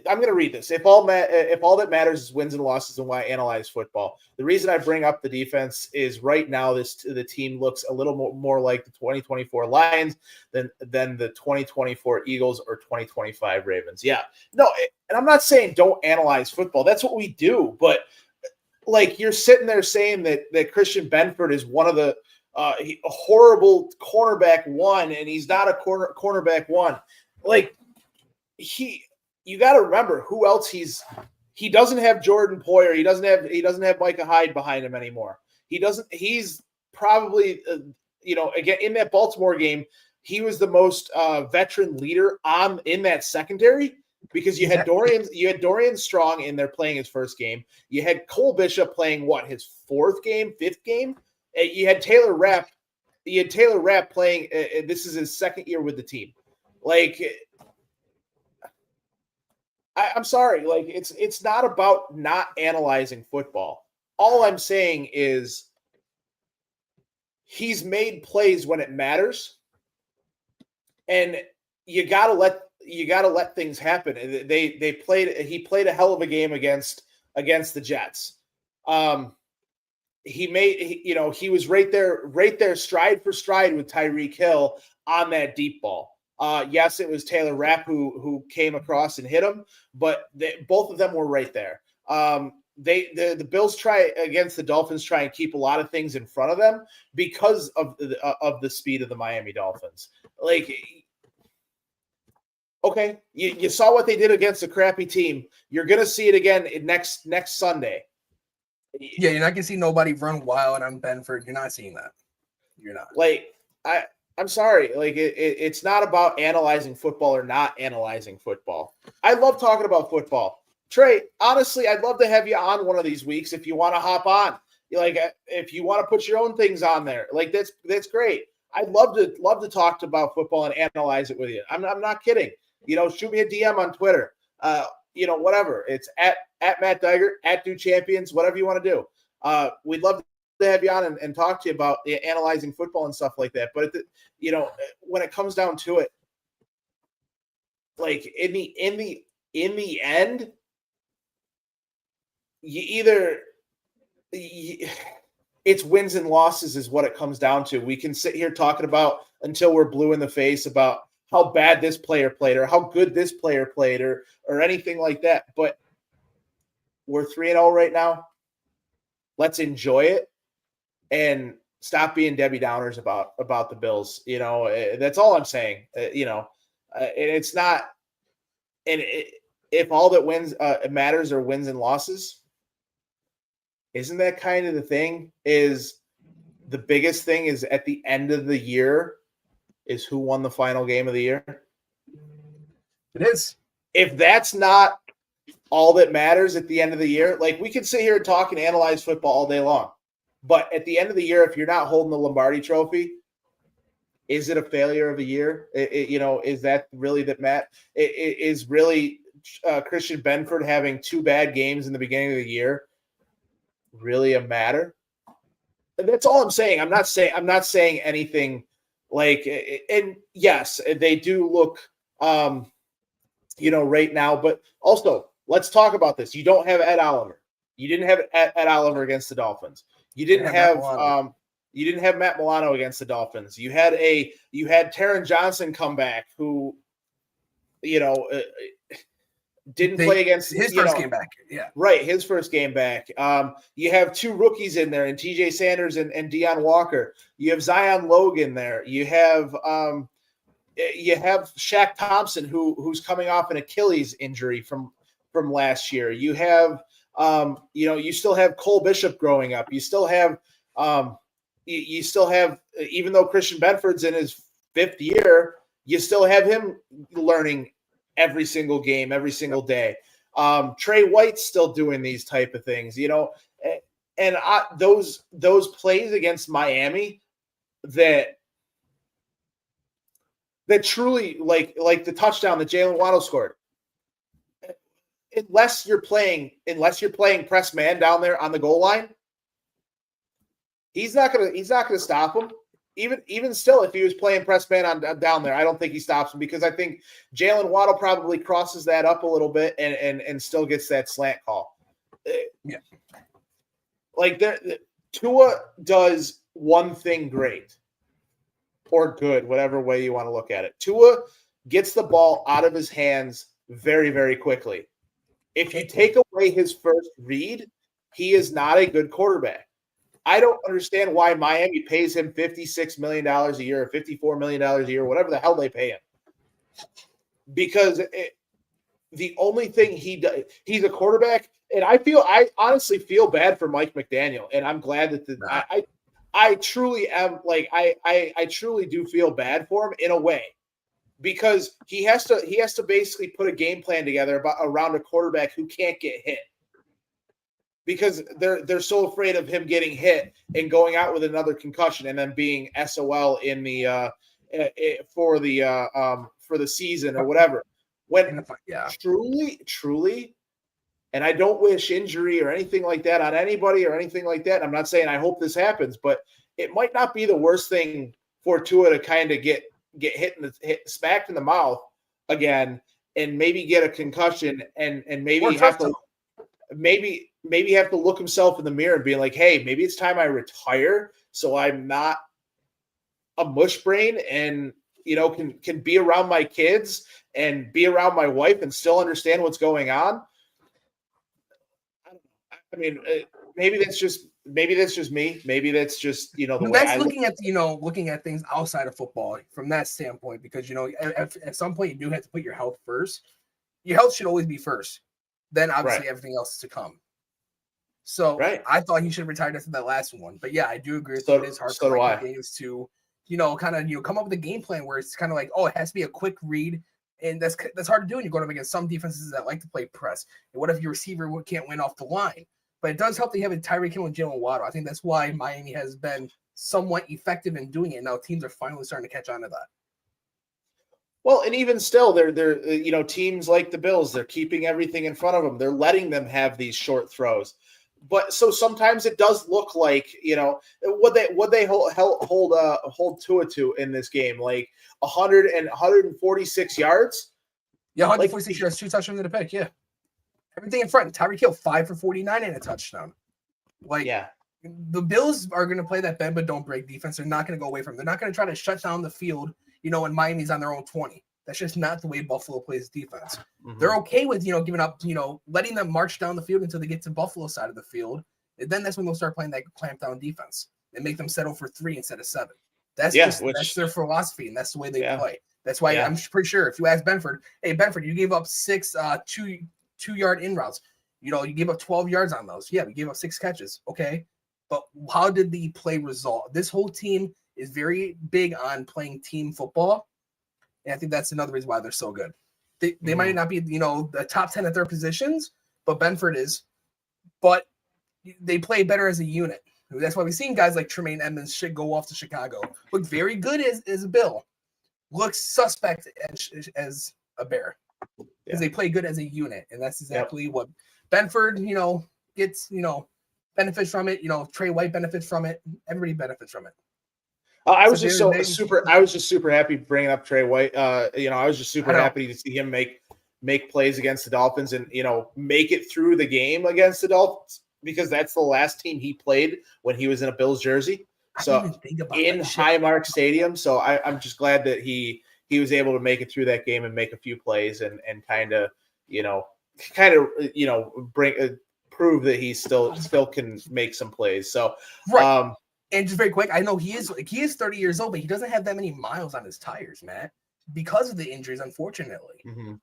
I'm going to read this, if all that matters is wins and losses and why I analyze football, the reason I bring up the defense is right now the team looks a little more like the 2024 Lions than the 2024 Eagles or 2025 Ravens. Yeah, no, and I'm not saying don't analyze football. That's what we do. But like you're sitting there saying that Christian Benford is one of the a horrible cornerback one, and he's not a cornerback one. Like. You got to remember who else he doesn't have Jordan Poyer. He doesn't have Micah Hyde behind him anymore. He's probably, again, in that Baltimore game, he was the most veteran leader in that secondary because you had Dorian Strong in there playing his first game. You had Cole Bishop playing his fifth game. You had Taylor Rapp. Playing. This is his second year with the team. Like, I'm sorry, like it's not about not analyzing football. All I'm saying is he's made plays when it matters, and you gotta let things happen. He played a hell of a game against the Jets. He was right there stride for stride with Tyreek Hill on that deep ball. Yes, it was Taylor Rapp who came across and hit him, but both of them were right there. The Bills try against the Dolphins try and keep a lot of things in front of them because of the speed of the Miami Dolphins. Like, okay, you saw what they did against a crappy team. You're gonna see it again next Sunday. Yeah, you're not gonna see nobody run wild on Benford. You're not seeing that. You're not. Like I'm sorry. Like it's not about analyzing football or not analyzing football. I love talking about football. Trey, honestly, I'd love to have you on one of these weeks if you want to hop on. If you want to put your own things on there, like that's great. I'd love to talk about football and analyze it with you. I'm not kidding. Shoot me a DM on Twitter. whatever. It's at Matt Diegert, at Do Champions, whatever you want to do. We'd love to have you on and talk to you about analyzing football and stuff like that. But when it comes down to it, like in the end, it's wins and losses is what it comes down to. We can sit here talking about until we're blue in the face about how bad this player played or how good this player played or anything like that. But we're 3-0 right now. Let's enjoy it and stop being Debbie Downers about the Bills. That's all I'm saying. And it's not. And if all that wins matters are wins and losses, isn't that kind of the thing? Is the biggest thing is at the end of the year is who won the final game of the year? It is. If that's not all that matters at the end of the year, like we can sit here and talk and analyze football all day long, but at the end of the year, if you're not holding the Lombardi Trophy, is it a failure of a year? Is that really that Matt? It is really Christian Benford having 2 bad games in the beginning of the year really a matter? And that's all I'm saying. I'm not saying anything like. And yes, they do look, right now. But also, let's talk about this. You don't have Ed Oliver. You didn't have Ed Oliver against the Dolphins. You didn't have Matt Milano against the Dolphins. You had Taron Johnson come back, who, didn't play against his first game back. Yeah, right. His first game back. You have 2 rookies in there, and TJ Sanders and Deion Walker. You have Zion Logan there. You have Shaq Thompson, who's coming off an Achilles injury from last year. You have you still have Cole Bishop growing up. You still have even though Christian Benford's in his 5th year, you still have him learning every single game, every single day. Trey White's still doing these type of things, and those plays against Miami that truly like the touchdown that Jalen Waddle scored. Unless you're playing press man down there on the goal line, he's not gonna stop him. Even still, if he was playing press man on down there, I don't think he stops him because I think Jalen Waddle probably crosses that up a little bit and still gets that slant call. Yeah, like Tua does one thing great or good, whatever way you want to look at it. Tua gets the ball out of his hands very, very quickly. If you take away his first read, he is not a good quarterback. I don't understand why Miami pays him $56 million a year or $54 million a year, whatever the hell they pay him. Because the only thing he does, he's a quarterback, and I honestly feel bad for Mike McDaniel, and I'm glad that I truly am I truly do feel bad for him in a way, because he has to basically put a game plan together around a quarterback who can't get hit. Because they're so afraid of him getting hit and going out with another concussion and then being SOL in the for the season or whatever. When truly, and I don't wish injury or anything like that on anybody or anything like that. I'm not saying I hope this happens, but it might not be the worst thing for Tua to kind of get smacked in the mouth again and maybe get a concussion and maybe have to maybe have to look himself in the mirror and be like, hey, maybe it's time I retire so I'm not a mush brain and, can be around my kids and be around my wife and still understand what's going on. I mean, maybe that's just me. Maybe that's just, the way that's looking at things outside of football from that standpoint, because, at some point you do have to put your health first. Your health should always be first. Then obviously everything else is to come. So I thought he should have retired after that last one. But yeah, I do agree with you. It is hard for Mike McDaniels to, come up with a game plan where it's kind of like, it has to be a quick read. And that's hard to do when you're going up against some defenses that like to play press. And what if your receiver can't win off the line? But it does help that you have a Tyreek Hill and Jalen Waddle. I think that's why Miami has been somewhat effective in doing it. Now teams are finally starting to catch on to that. Well, and even still, they're teams like the Bills, they're keeping everything in front of them. They're letting them have these short throws. But so sometimes it does look like, what they hold Tua to in this game, like 146 yards. Yeah, 146 yards, 2 touchdowns and a pick. Yeah, everything in front. Tyreek Hill 5 for 49 and a touchdown. The Bills are going to play that bend but don't break defense. They're not going to go away from it. They're not going to try to shut down the field, when Miami's on their own 20. That's just not the way Buffalo plays defense. Mm-hmm. They're okay with, giving up, letting them march down the field until they get to Buffalo side of the field. And then that's when they'll start playing that clamp down defense and make them settle for 3 instead of 7. That's their philosophy, and that's the way they play. That's why I'm pretty sure if you ask Benford, hey, Benford, you gave up 6 2-yard in routes. You gave up 12 yards on those. Yeah, we gave up 6 catches. Okay. But how did the play result? This whole team is very big on playing team football. And I think that's another reason why they're so good. They might not be, the top 10 at their positions, but Benford is. But they play better as a unit. That's why we've seen guys like Tremaine Edmonds go off to Chicago. Look very good as a Bill. Looks suspect as a Bear. Because they play good as a unit. And that's exactly what Benford, gets, benefits from it. Trey White benefits from it. Everybody benefits from it. I was just super happy bringing up Trey White. I was just super happy to see him make plays against the Dolphins and, make it through the game against the Dolphins, because that's the last team he played when he was in a Bills jersey. So in Highmark Stadium. So I'm just glad that he was able to make it through that game and make a few plays and kind of prove that he still can make some plays. So, right. And just very quick, I know he is 30 years old, but he doesn't have that many miles on his tires, Matt, because of the injuries, unfortunately. Mm-hmm.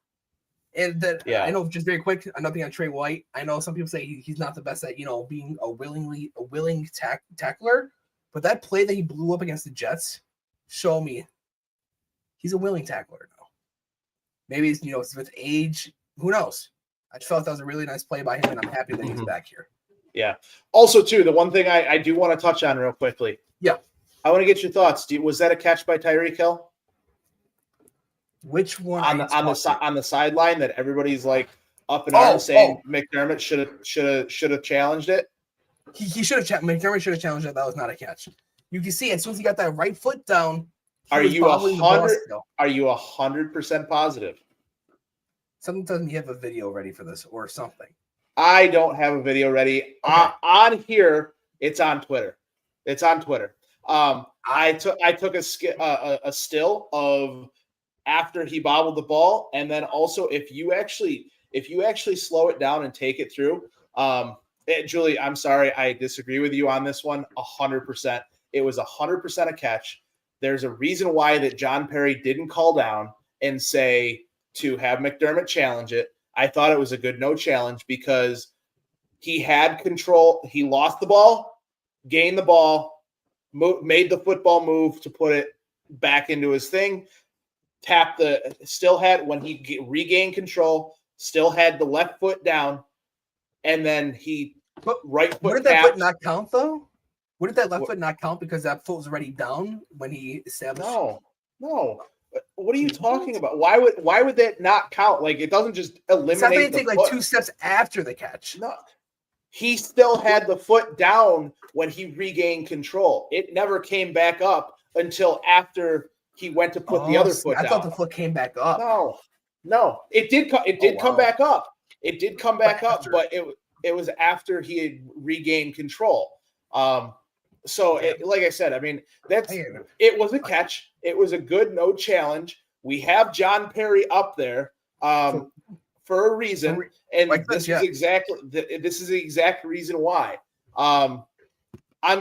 And I know, just very quick, another thing on Trey White. I know some people say he's not the best at being a willing tackler, but that play that he blew up against the Jets show me he's a willing tackler now. Maybe it's it's with age, who knows? I just felt that was a really nice play by him, and I'm happy that he's back here. Yeah. Also, too, the one thing I do want to touch on real quickly. Yeah. I want to get your thoughts. Was that a catch by Tyreek Hill? Which one? On the sideline that everybody's like up in arms saying McDermott should have challenged it. He should have challenged. McDermott should have challenged it. That was not a catch. You can see as soon as he got that right foot down. Are you 100% positive? Something tells me you have a video ready for this or something. I don't have a video ready. Okay. On here, it's on Twitter. I took a still of after he bobbled the ball, and then also if you actually slow it down and take it through. Julie, I'm sorry, I disagree with you on this one 100%. It was 100% a catch. There's a reason why that John Perry didn't call down and say to have McDermott challenge it. I thought it was a good no challenge because he had control. He lost the ball, gained the ball, made the football move to put it back into his thing, when he regained control, still had the left foot down, and then right foot. Wouldn't that foot not count, though? Wouldn't that left foot not count because that foot was already down when he established? No. What are you talking about? Why would that not count? Like, it doesn't just eliminate. It's not going to take like 2 steps after the catch. No, he still had the foot down when he regained control. It never came back up until after he went to put the other foot down. I thought the foot came back up. No, it did. Come back up. It did come back up, but it was after he had regained control. So, like I said, I mean, it was a catch. It was a good no challenge. We have John Perry up there for a reason, and this is the exact reason why. On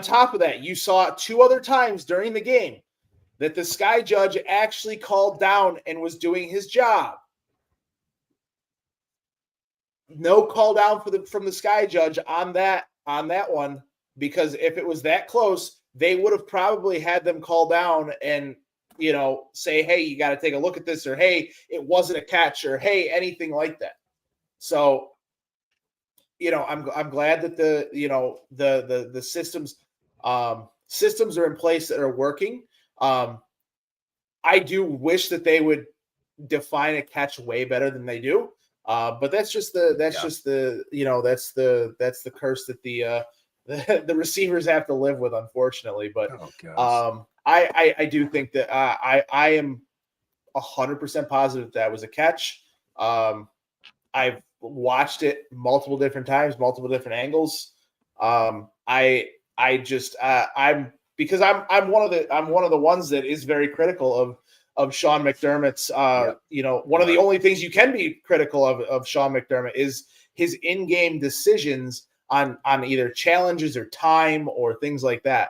top of that, you saw 2 other times during the game that the Sky Judge actually called down and was doing his job. No call down from the Sky Judge on that one. Because if it was that close, they would have probably had them call down and, say, hey, you got to take a look at this, or hey, it wasn't a catch, or hey, anything like that. So, I'm glad that the systems are in place that are working. I do wish that they would define a catch way better than they do. But that's just the curse that the receivers have to live with, unfortunately. But I do think that I am 100% positive that was a catch. I've watched it multiple different times, multiple different angles. I'm one of the ones that is very critical of Sean McDermott's. One of the only things you can be critical of Sean McDermott is his in-game decisions on either challenges or time or things like that.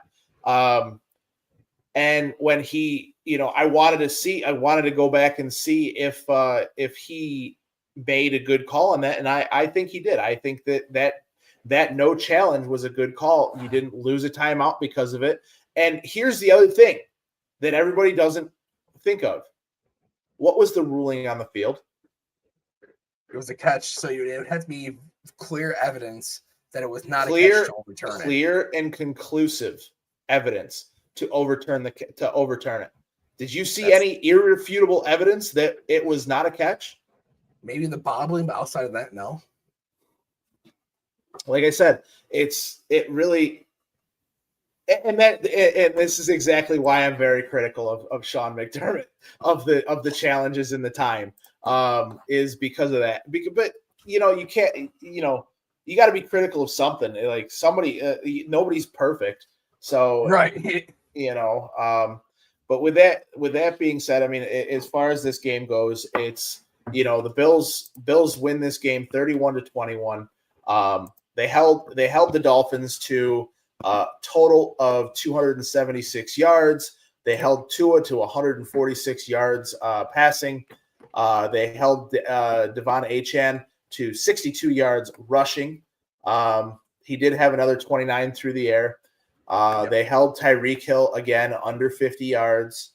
And when he, I wanted to go back and see if he made a good call on that, and I think he did. I think that no challenge was a good call. You didn't lose a timeout because of it. And here's the other thing that everybody doesn't think of. What was the ruling on the field? It was a catch, so it would have to be clear evidence that it was not a catch to overturn it. Clear and conclusive evidence to overturn it. Did you see any irrefutable evidence that it was not a catch? Maybe the bobbling, but outside of that, no. Like I said, it really, and this is exactly why I'm very critical of Sean McDermott of the challenges and the time is because of that. But you can't, you got to be critical of something. Like somebody, nobody's perfect, so right. But with that being said, I mean, as far as this game goes, it's the Bills win this game 31-21. They held the Dolphins to a total of 276 yards. They held Tua to 146 yards passing. They held Devon Achane to 62 yards rushing. He did have another 29 through the air. They held Tyreek Hill again under 50 yards.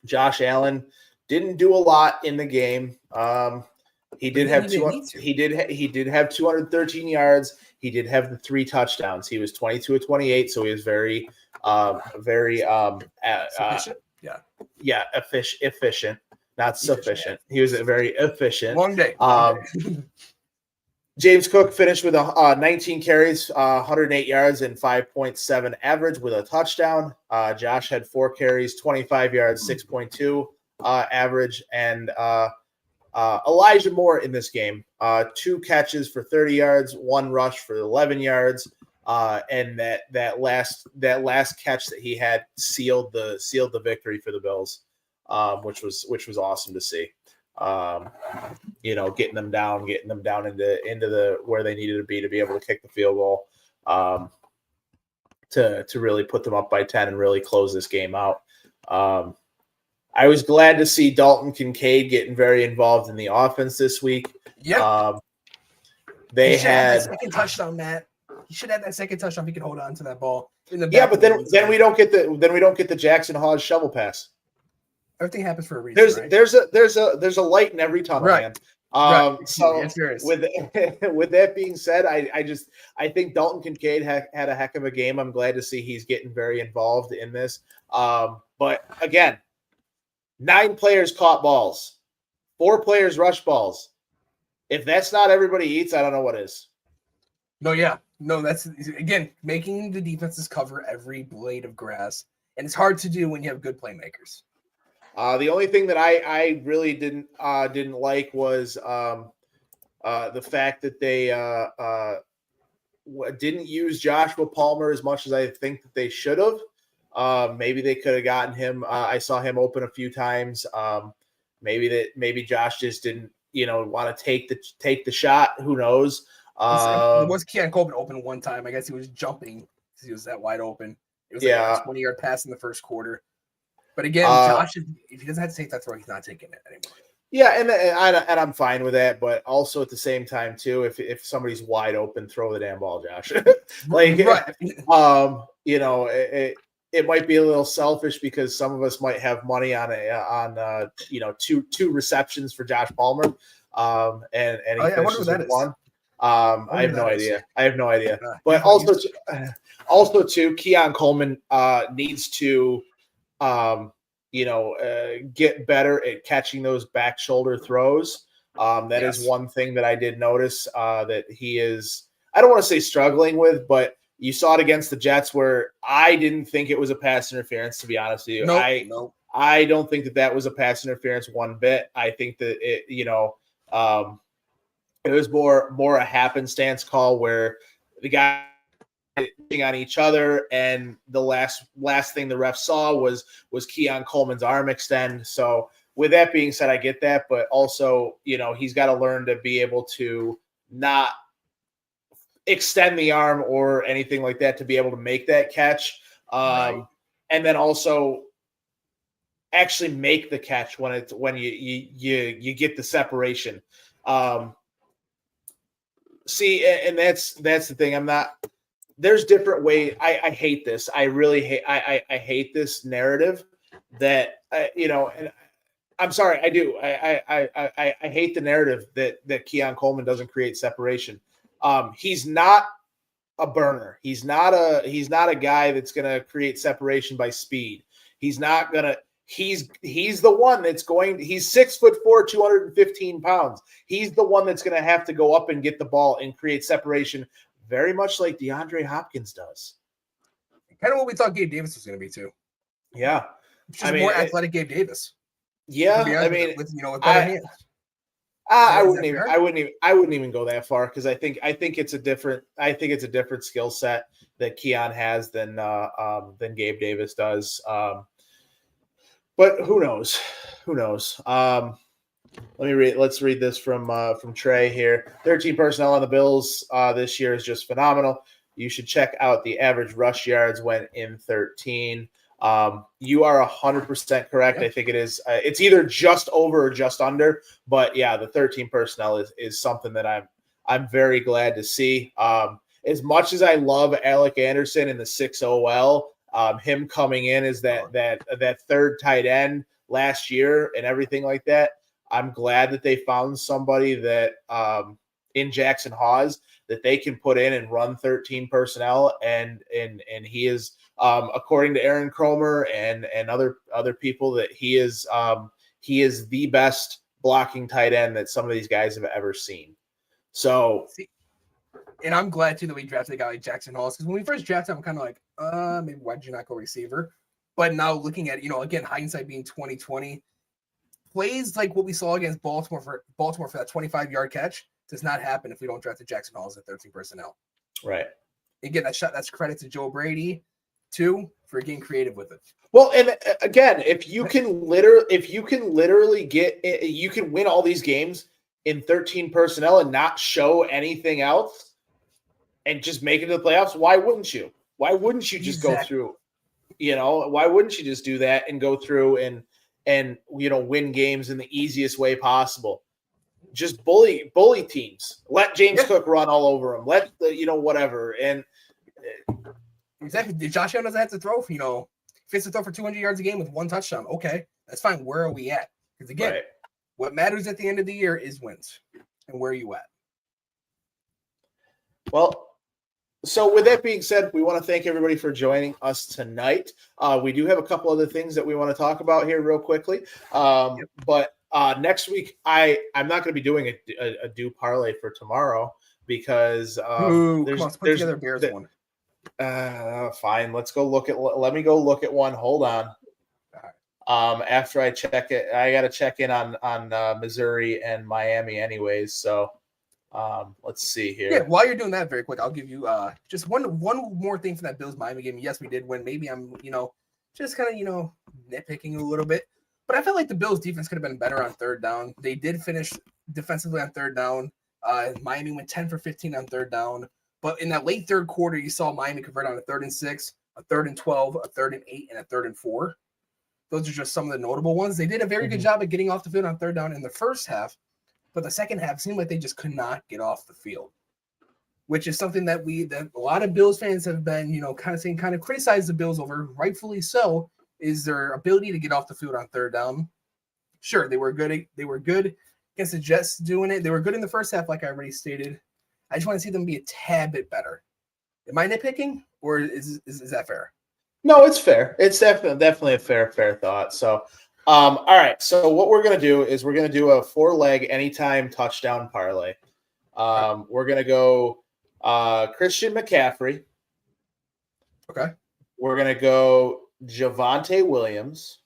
Josh Allen didn't do a lot in the game. He did have 213 yards. He did have the 3 touchdowns. He was 22 of 28, so he was very efficient, not sufficient. He was very efficient. Long day. James Cook finished with 19 carries, 108 yards, and 5.7 average with a touchdown. Josh had 4 carries, 25 yards, 6.2 average, and Elijah Moore in this game, 2 catches for 30 yards, 1 rush for 11 yards, and that last catch that he had sealed the victory for the Bills, which was awesome to see. Getting them down into the where they needed to be able to kick the field goal, to really put them up by 10 and really close this game out. I was glad to see Dalton Kincaid getting very involved in the offense this week. Yeah. They had that second touchdown, Matt. He should have that second touchdown if he could hold on to that ball. But then we don't get the Jackson Hawes shovel pass. Everything happens for a reason. There's a light in every tunnel, right. Man. Right. So with that being said, I think Dalton Kincaid had a heck of a game. I'm glad to see he's getting very involved in this. But again, 9 players caught balls, 4 players rushed balls. If that's not everybody eats, I don't know what is. No, that's again making the defenses cover every blade of grass, and it's hard to do when you have good playmakers. The only thing that I really didn't like was the fact that they didn't use Joshua Palmer as much as I think that they should have. Maybe they could have gotten him. I saw him open a few times. Maybe Josh just didn't, want to take the shot. Who knows? It was Keon Coleman open one time. I guess he was jumping because he was that wide open. It was like a 20-yard pass in the first quarter. But again, Josh, if he doesn't have to take that throw, he's not taking it anymore. Yeah, and I'm fine with that. But also at the same time, too, if somebody's wide open, throw the damn ball, Josh. Right. It might be a little selfish because some of us might have money on two receptions for Josh Palmer, and he finishes with 1. I have no idea. But also too, Keon Coleman needs to get better at catching those back shoulder throws. That is one thing that I did notice that he is, I don't want to say struggling with, but you saw it against the Jets where I didn't think it was a pass interference, to be honest with you. Nope. I don't think that was a pass interference one bit. I think that it was more a happenstance call where the guy on each other, and the last thing the ref saw was Keon Coleman's arm extend. So with that being said, I get that, but also, he's got to learn to be able to not extend the arm or anything like that to be able to make that catch. Right. And then also actually make the catch when you get the separation. See, and that's the thing. There's different ways. I hate this. I really hate. I hate this narrative that and I'm sorry. I do. I hate the narrative that Keon Coleman doesn't create separation. He's not a burner. He's not a guy that's going to create separation by speed. He's not going to. He's the one that's going. He's 6'4", 215 pounds. He's the one that's going to have to go up and get the ball and create separation, very much like DeAndre Hopkins does. Kind of what we thought Gabe Davis was going to be too. Yeah, just more athletic Gabe Davis. Yeah, with better hands. I wouldn't even go that far because I think it's a different skill set that Keon has than Gabe Davis does. But who knows? Let's read this from Trey here. 13 personnel on the Bills this year is just phenomenal. You should check out the average rush yards when in 13. You are 100% correct. I think it is. It's either just over or just under. But yeah, the 13 personnel is something that I'm very glad to see. As much as I love Alec Anderson in the 6 OL, him coming in as that third tight end last year and everything like that, I'm glad that they found somebody that in Jackson Hawes that they can put in and run 13 personnel, and he is according to Aaron Cromer and other people that he is the best blocking tight end that some of these guys have ever seen. So. And I'm glad too that we drafted a guy like Jackson Hawes, because when we first drafted him, I'm kind of like, maybe why did you not go receiver? But now looking at, again, hindsight being 2020, plays like what we saw against Baltimore for that 25-yard catch does not happen if we don't draft a Jackson Hawes at 13 personnel. Right. Again, that's credit to Joe Brady too for getting creative with it. Well, and again, if you can literally you can win all these games in 13 personnel and not show anything else and just make it to the playoffs, why wouldn't you? Why wouldn't you just go through? Why wouldn't you just do that and go through and win games in the easiest way possible? Just bully teams. Let James Cook run all over them. Let whatever. And exactly, Josh Allen doesn't have to throw. If he has to throw for 200 yards a game with one touchdown, okay, that's fine. Where are we at? Because again, right. What matters at the end of the year is wins. And where are you at? Well, so with that being said, we want to thank everybody for joining us tonight. We do have a couple other things that we want to talk about here real quickly. But next week, I'm not going to be doing a due parlay for tomorrow because let's put together a Bears one. Fine. Let me go look at one. Hold on. After I check it, I got to check in on Missouri and Miami anyways. So let's see here. Yeah, while you're doing that very quick, I'll give you just one more thing for that Bills Miami game. Yes, we did win. Maybe I'm, just kind of, nitpicking a little bit. But I felt like the Bills defense could have been better on third down. They did finish defensively on third down. Miami went 10 for 15 on third down. But in that late third quarter, you saw Miami convert on a 3rd and 6, a 3rd and 12, a 3rd and 8, and a 3rd and 4. Those are just some of the notable ones. They did a very good job at getting off the field on third down in the first half, but the second half seemed like they just could not get off the field, which is something that a lot of Bills fans have been, kind of criticize the Bills over, rightfully so, is their ability to get off the field on third down. Sure, they were good. They were good against the Jets doing it. They were good in the first half, like I already stated. I just want to see them be a tad bit better. Am I nitpicking, or is that fair? No, it's fair. It's definitely a fair thought. So, all right. So what we're gonna do is we're gonna do a 4-leg anytime touchdown parlay. We're gonna go Christian McCaffrey. Okay. We're gonna go Javonte Williams.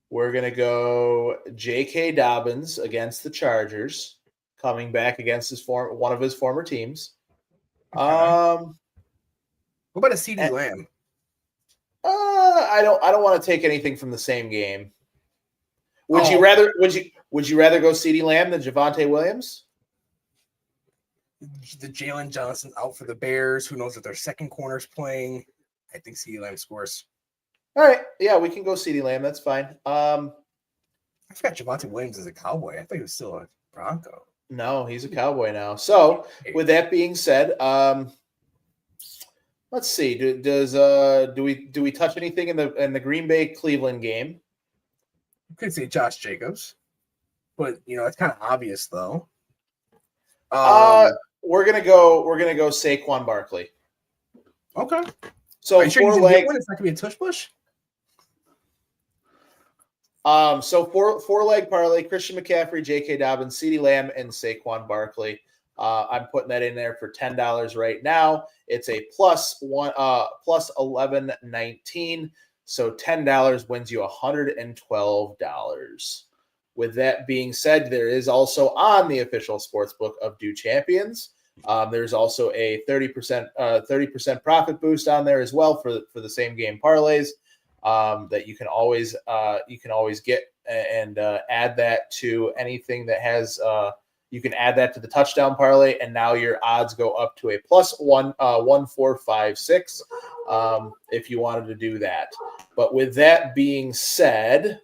We're gonna go J.K. Dobbins against the Chargers, coming back against one of his former teams. Okay. What about a CeeDee Lamb? I don't want to take anything from the same game. Would you rather go CeeDee Lamb than Javonte Williams? The Jalen Johnson out for the Bears. Who knows if their second corner's playing? I think CeeDee Lamb scores. All right. Yeah, we can go CeeDee Lamb. That's fine. I forgot Javonte Williams is a Cowboy. I thought he was still a Bronco. No, he's a Cowboy now. So, with that being said, let's see. Do we touch anything in the Green Bay Cleveland game? You could say Josh Jacobs, but it's kind of obvious though. We're gonna go Saquon Barkley. Okay. So are you sure 4 leg. It's not gonna be a tush push. So 4-leg parlay: Christian McCaffrey, J.K. Dobbins, CeeDee Lamb, and Saquon Barkley. I'm putting that in there for $10 right now. It's a plus 11.19. So $10 wins you $112. With that being said, there is also on the official sportsbook of Do Champions. There's also a 30% profit boost on there as well for the same game parlays that you can always get and add that to anything that has. You can add that to the touchdown parlay, and now your odds go up to a plus 1.1456 if you wanted to do that. But with that being said,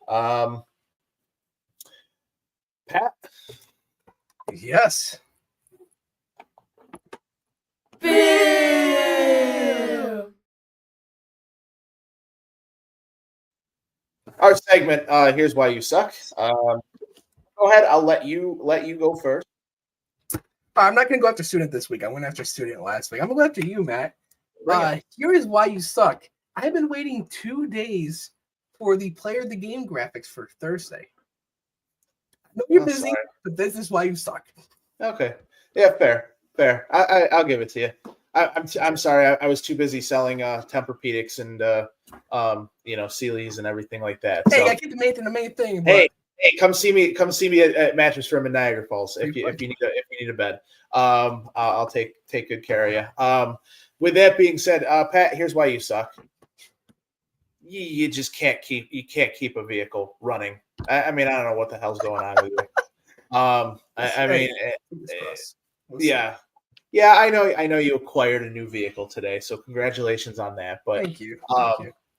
Pat? Yes. Our segment, here's why you suck. Go ahead. I'll let you go first. I'm not going to go after Student this week. I went after Student last week. I'm going to go after you, Matt. Here is why you suck. I've been waiting 2 days for the player of the game graphics for Thursday. I know you're busy, but this is why you suck. Okay. Yeah, fair. I'll give it to you. I'm sorry. I was too busy selling Tempur-Pedics and Sealy's and everything like that. Hey, I get the main thing. Hey, come see me at Mattress Firm in Niagara Falls if you need a bed. I'll take good care of you. With that being said, Pat, here's why you suck. You just can't keep a vehicle running. I mean, I don't know what the hell's going on with you. Yeah, I know you acquired a new vehicle today, so congratulations on that. But thank you.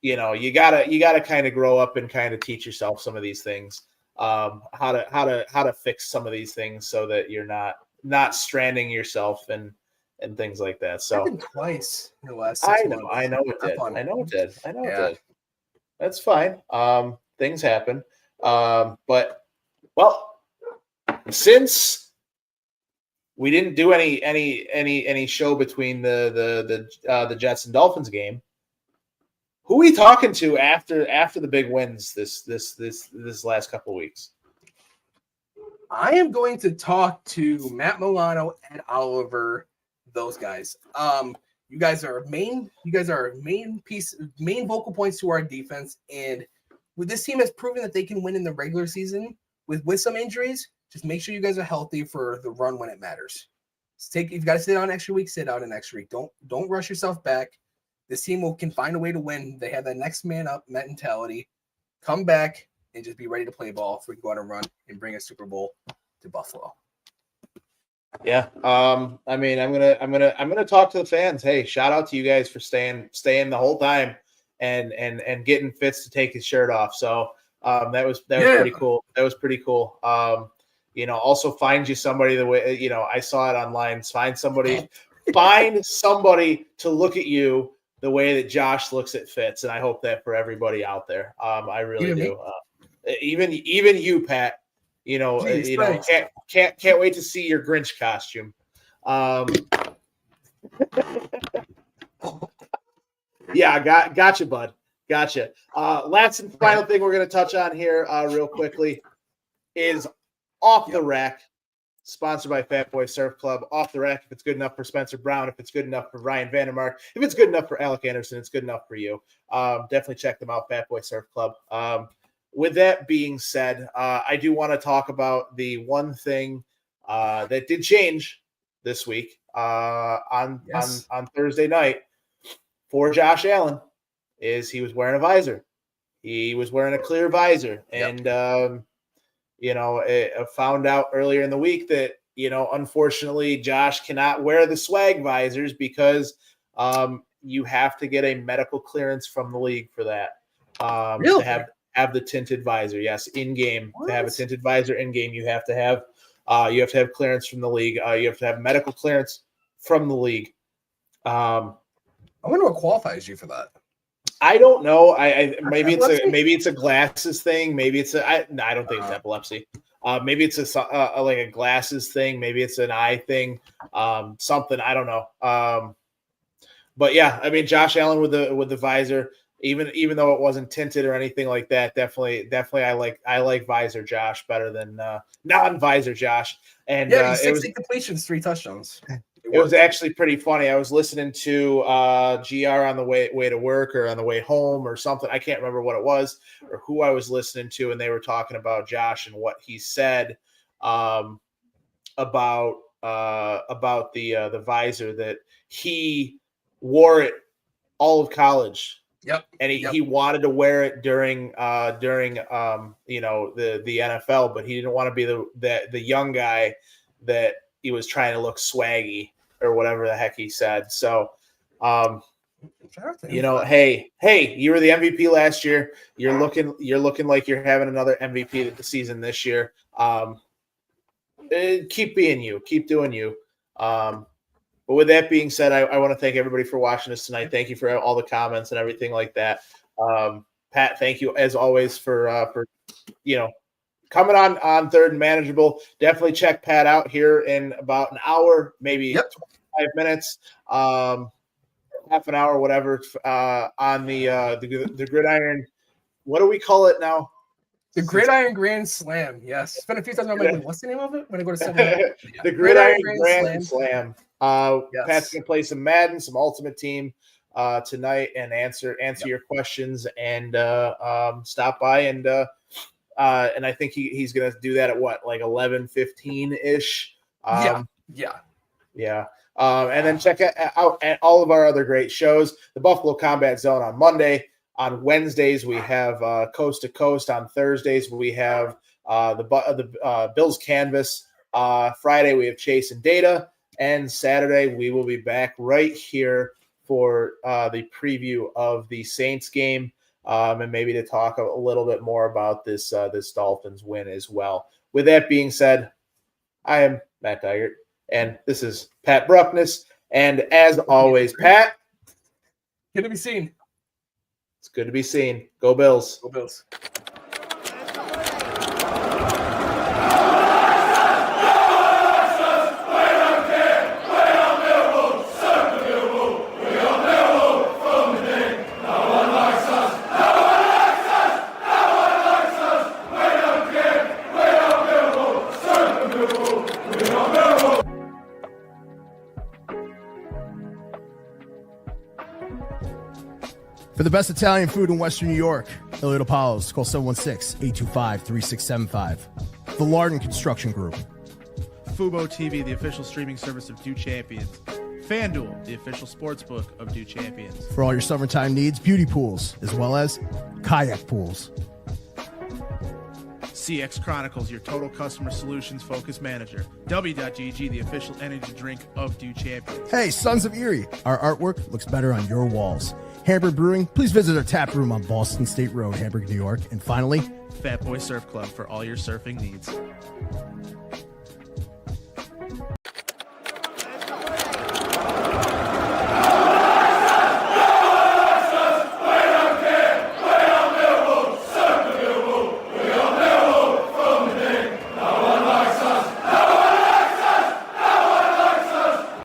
You gotta kind of grow up and kind of teach yourself some of these things. How to fix some of these things so that you're not stranding yourself and things like that. So happened twice in the last 6 months. I know it did. It did. That's fine. Things happen. But since we didn't do any show between the Jets and Dolphins game, who are we talking to after the big wins this last couple of weeks? I am going to talk to Matt Milano, Ed Oliver, those guys. You guys are main vocal points to our defense, and with this team has proven that they can win in the regular season with some injuries. Just make sure you guys are healthy for the run when it matters. If you got to sit out an extra week, sit out an extra week. Don't rush yourself back. This team can find a way to win. They have that next man up mentality. Come back and just be ready to play ball if we can go out and run and bring a Super Bowl to Buffalo. Yeah. I mean, I'm gonna talk to the fans. Hey, shout out to you guys for staying the whole time and getting Fitz to take his shirt off. So that was pretty cool. That was pretty cool. Also find you somebody the way I saw it online. Find somebody to look at you the way that Josh looks at Fitz, and I hope that for everybody out there. I really do. Even you, Pat. Jeez, can't wait to see your Grinch costume. Yeah, gotcha, bud. Gotcha. Last and final thing we're going to touch on here real quickly is Off the Rack, sponsored by Fat Boy Surf Club. Off the Rack, if it's good enough for Spencer Brown, if it's good enough for Ryan Vandermark, if it's good enough for Alec Anderson, it's good enough for you. Definitely check them out, Fat Boy Surf Club. With that being said, I do want to talk about the one thing that did change this week on Thursday night for Josh Allen. Is he was wearing a visor. He was wearing a clear visor. And, I found out earlier in the week that, unfortunately, Josh cannot wear the swag visors because you have to get a medical clearance from the league for that. Really? To have the tinted visor. Yes, in-game. To have a tinted visor in-game, you have to have clearance from the league. You have to have medical clearance from the league. I wonder what qualifies you for that. I don't know. Maybe it's a glasses thing. Maybe it's I don't think it's epilepsy. Maybe it's like a glasses thing. Maybe it's an eye thing. Something I don't know. But yeah, I mean Josh Allen with the visor, even though it wasn't tinted or anything like that, definitely I like visor Josh better than non-visor Josh. And yeah, 60 completions, 3 touchdowns. It was actually pretty funny. I was listening to GR on the way to work or on the way home or something. I can't remember what it was or who I was listening to, and they were talking about Josh and what he said about the visor, that he wore it all of college. Yep. And he wanted to wear it during the NFL, but he didn't want to be the young guy that he was trying to look swaggy or whatever the heck he said. So, hey, you were the MVP last year. You're looking like you're having another MVP season this year. Keep being you. Keep doing you. But with that being said, I want to thank everybody for watching us tonight. Thank you for all the comments and everything like that. Pat, thank you as always for coming on Third and Manageable. Definitely check Pat out here in about an hour, maybe 25 minutes, half an hour, whatever, on the Gridiron. What do we call it now? The Gridiron Grand Slam. Yes. It's been a few times. I'm like, what's the name of it? When I go to 7 The Gridiron Grand Slam. Yes. Pat's going to play some Madden, some Ultimate Team tonight, and answer your questions and stop by and I think he's going to do that at what, like 11:15-ish? Yeah. And then check out all of our other great shows. The Buffalo Combat Zone on Monday. On Wednesdays, we have Coast to Coast. On Thursdays, we have the Bills Canvas. Friday, we have Chase and Data. And Saturday, we will be back right here for the preview of the Saints game. And maybe to talk a little bit more about this Dolphins win as well. With that being said, I am Matt Diegert, and this is Pat Bruknis. And as always, Pat, good to be seen. It's good to be seen. Go Bills. Go Bills. For the best Italian food in Western New York, Elliot Apollos, call 716-825-3675. The Lardon Construction Group. Fubo TV, the official streaming service of Do Champions. FanDuel, the official sportsbook of Do Champions. For all your summertime needs, beauty pools, as well as kayak pools. CX Chronicles, your total customer solutions focused manager. W.GG, the official energy drink of Do Champions. Hey, Sons of Erie, our artwork looks better on your walls. Hamburg Brewing, please visit our tap room on Boston State Road, Hamburg, New York. And finally, Fat Boy Surf Club for all your surfing needs.